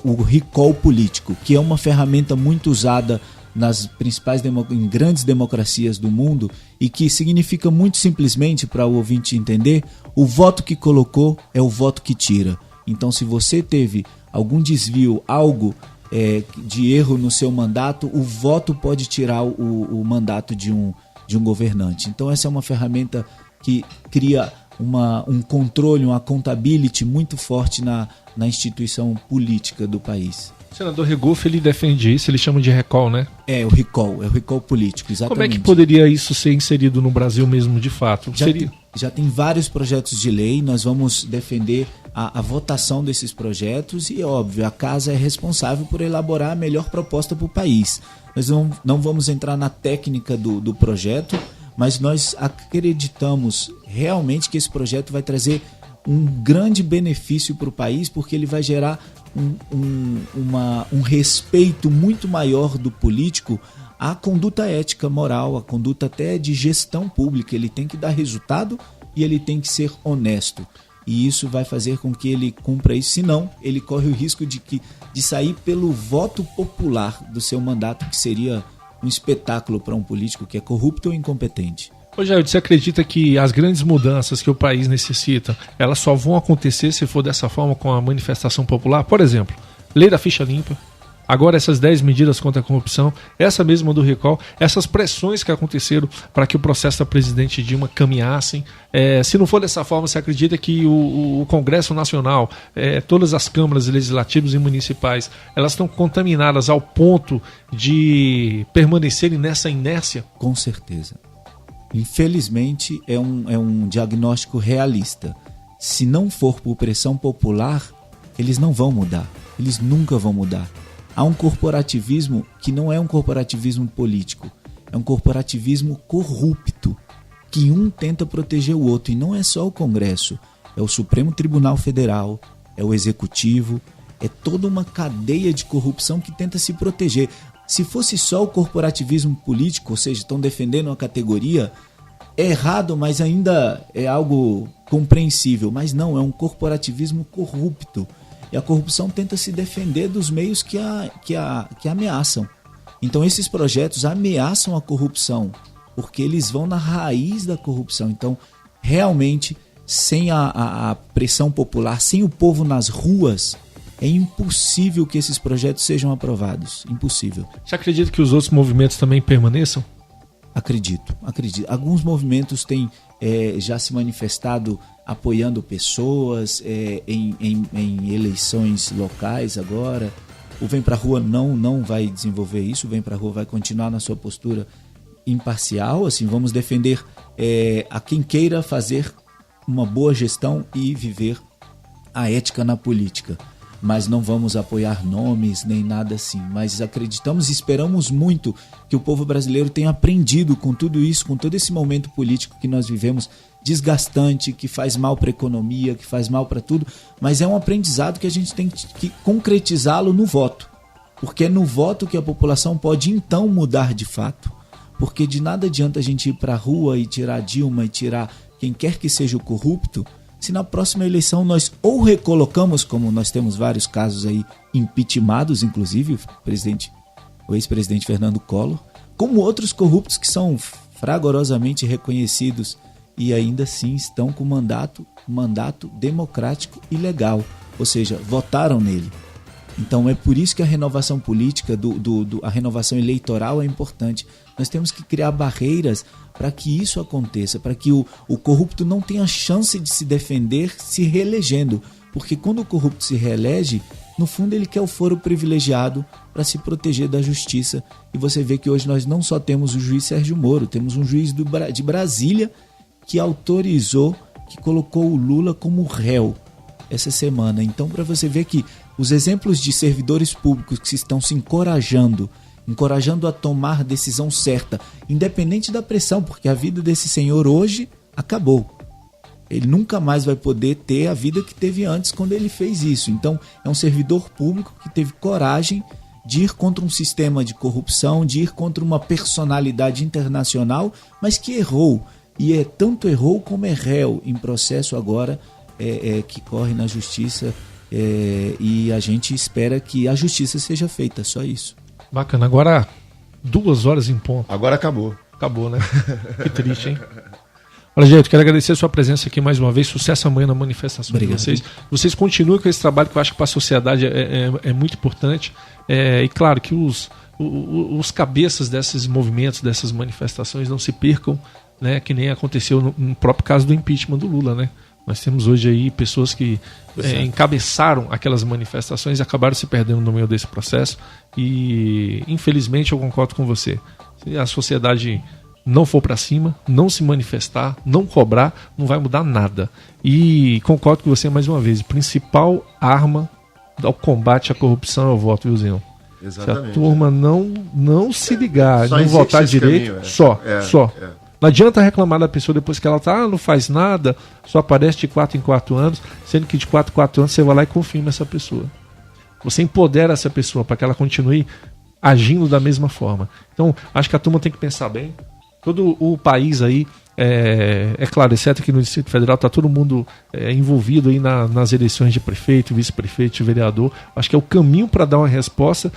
o recall político, que é uma ferramenta muito usada nas principais em grandes democracias do mundo e que significa muito simplesmente, para o ouvinte entender, o voto que colocou é o voto que tira. Então, se você teve algum desvio, algo de erro no seu mandato, o voto pode tirar o mandato de um governante. Então, essa é uma ferramenta que cria um controle, uma accountability muito forte na instituição política do país. O senador Regufe, ele defende isso, ele chama de recall, né? É o recall político, exatamente. Como é que poderia isso ser inserido no Brasil mesmo, de fato? Já tem vários projetos de lei, nós vamos defender a votação desses projetos e, óbvio, a casa é responsável por elaborar a melhor proposta para o país. Nós não vamos entrar na técnica do projeto, mas nós acreditamos realmente que esse projeto vai trazer um grande benefício para o país, porque ele vai gerar um respeito muito maior do político à conduta ética, moral, à conduta até de gestão pública. Ele tem que dar resultado e ele tem que ser honesto. E isso vai fazer com que ele cumpra isso, senão ele corre o risco de sair pelo voto popular do seu mandato, que seria um espetáculo para um político que é corrupto ou incompetente. Ô Jair, você acredita que as grandes mudanças que o país necessita, elas só vão acontecer se for dessa forma, com a manifestação popular? Por exemplo, lei da ficha limpa, agora essas 10 medidas contra a corrupção, essa mesma do recall, essas pressões que aconteceram para que o processo da presidente Dilma caminhassem. Se não for dessa forma, você acredita que o Congresso Nacional, todas as câmaras legislativas e municipais, elas estão contaminadas ao ponto de permanecerem nessa inércia? Com certeza. Infelizmente, é um diagnóstico realista. Se não for por pressão popular, eles não vão mudar. Eles nunca vão mudar. Há um corporativismo que não é um corporativismo político. É um corporativismo corrupto, que um tenta proteger o outro. E não é só o Congresso. É o Supremo Tribunal Federal, é o Executivo. É toda uma cadeia de corrupção que tenta se proteger. Se fosse só o corporativismo político, ou seja, estão defendendo uma categoria, é errado, mas ainda é algo compreensível. Mas não, é um corporativismo corrupto. E a corrupção tenta se defender dos meios que ameaçam. Então esses projetos ameaçam a corrupção, porque eles vão na raiz da corrupção. Então, realmente, sem a pressão popular, sem o povo nas ruas, é impossível que esses projetos sejam aprovados. Impossível. Você acredita que os outros movimentos também permaneçam? Acredito. Alguns movimentos têm já se manifestado apoiando pessoas em eleições locais agora. O Vem Pra Rua não vai desenvolver isso. O Vem Pra Rua vai continuar na sua postura imparcial. Assim, vamos defender a quem queira fazer uma boa gestão e viver a ética na política. Mas não vamos apoiar nomes nem nada assim. Mas acreditamos e esperamos muito que o povo brasileiro tenha aprendido com tudo isso, com todo esse momento político que nós vivemos, desgastante, que faz mal para a economia, que faz mal para tudo, mas é um aprendizado que a gente tem que concretizá-lo no voto. Porque é no voto que a população pode então mudar de fato. Porque de nada adianta a gente ir para a rua e tirar Dilma e tirar quem quer que seja o corrupto, se na próxima eleição nós ou recolocamos, como nós temos vários casos aí impeachmentados, inclusive o ex-presidente Fernando Collor, como outros corruptos que são fragorosamente reconhecidos e ainda assim estão com mandato democrático e legal, ou seja, votaram nele. Então é por isso que a renovação política, a renovação eleitoral é importante. Nós temos que criar barreiras para que isso aconteça, para que o corrupto não tenha chance de se defender se reelegendo. Porque quando o corrupto se reelege, no fundo ele quer o foro privilegiado para se proteger da justiça. E você vê que hoje nós não só temos o juiz Sérgio Moro, temos um juiz de Brasília que autorizou, que colocou o Lula como réu essa semana. Então, para você ver que os exemplos de servidores públicos que estão se encorajando a tomar decisão certa, independente da pressão, porque a vida desse senhor hoje acabou. Ele nunca mais vai poder ter a vida que teve antes quando ele fez isso. Então, é um servidor público que teve coragem de ir contra um sistema de corrupção, de ir contra uma personalidade internacional, mas que errou. E tanto errou como é réu em processo agora que corre na justiça. E a gente espera que a justiça seja feita, só isso. Bacana, agora 2 horas em ponto. Agora acabou. Acabou, né? Que triste, hein? Olha, gente, quero agradecer a sua presença aqui mais uma vez. Sucesso amanhã na manifestação. Obrigado. De vocês. Vocês continuem com esse trabalho que eu acho que para a sociedade é muito importante. E claro que os cabeças desses movimentos, dessas manifestações não se percam, né? Que nem aconteceu no próprio caso do impeachment do Lula, né? Nós temos hoje aí pessoas que encabeçaram aquelas manifestações e acabaram se perdendo no meio desse processo. E infelizmente eu concordo com você. Se a sociedade não for para cima, não se manifestar, não cobrar, não vai mudar nada. E concordo com você mais uma vez. A principal arma ao combate à corrupção é o voto, viu, Zinho? Exatamente. Se a turma não se ligar, só não votar direito, caminho, só. Não adianta reclamar da pessoa depois que ela não faz nada, só aparece de 4 em 4 anos, sendo que de 4 em 4 anos você vai lá e confirma essa pessoa. Você empodera essa pessoa para que ela continue agindo da mesma forma. Então, acho que a turma tem que pensar bem. Todo o país aí, é claro, exceto aqui no Distrito Federal, está todo mundo envolvido aí nas eleições de prefeito, vice-prefeito, vereador. Acho que é o caminho para dar uma resposta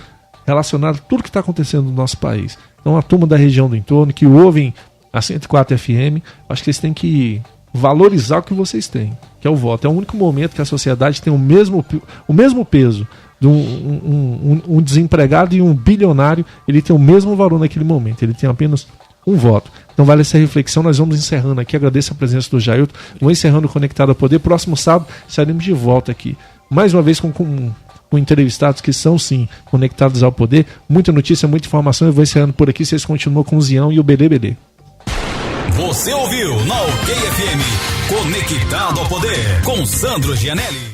relacionada a tudo que está acontecendo no nosso país. Então, a turma da região do entorno, que ouvem a 104 FM, acho que eles têm que valorizar o que vocês têm, que é o voto. É o único momento que a sociedade tem o mesmo peso de um desempregado e um bilionário. Ele tem o mesmo valor naquele momento, ele tem apenas um voto. Então vale essa reflexão. Nós vamos encerrando aqui, agradeço a presença do Jailton, vou encerrando o Conectado ao Poder. Próximo sábado estaremos de volta aqui, mais uma vez com entrevistados que são sim conectados ao poder. Muita notícia, muita informação. Eu vou encerrando por aqui, vocês continuam com o Zião e o Belê. Você ouviu na OK FM Conectado ao Poder com Sandro Gianelli.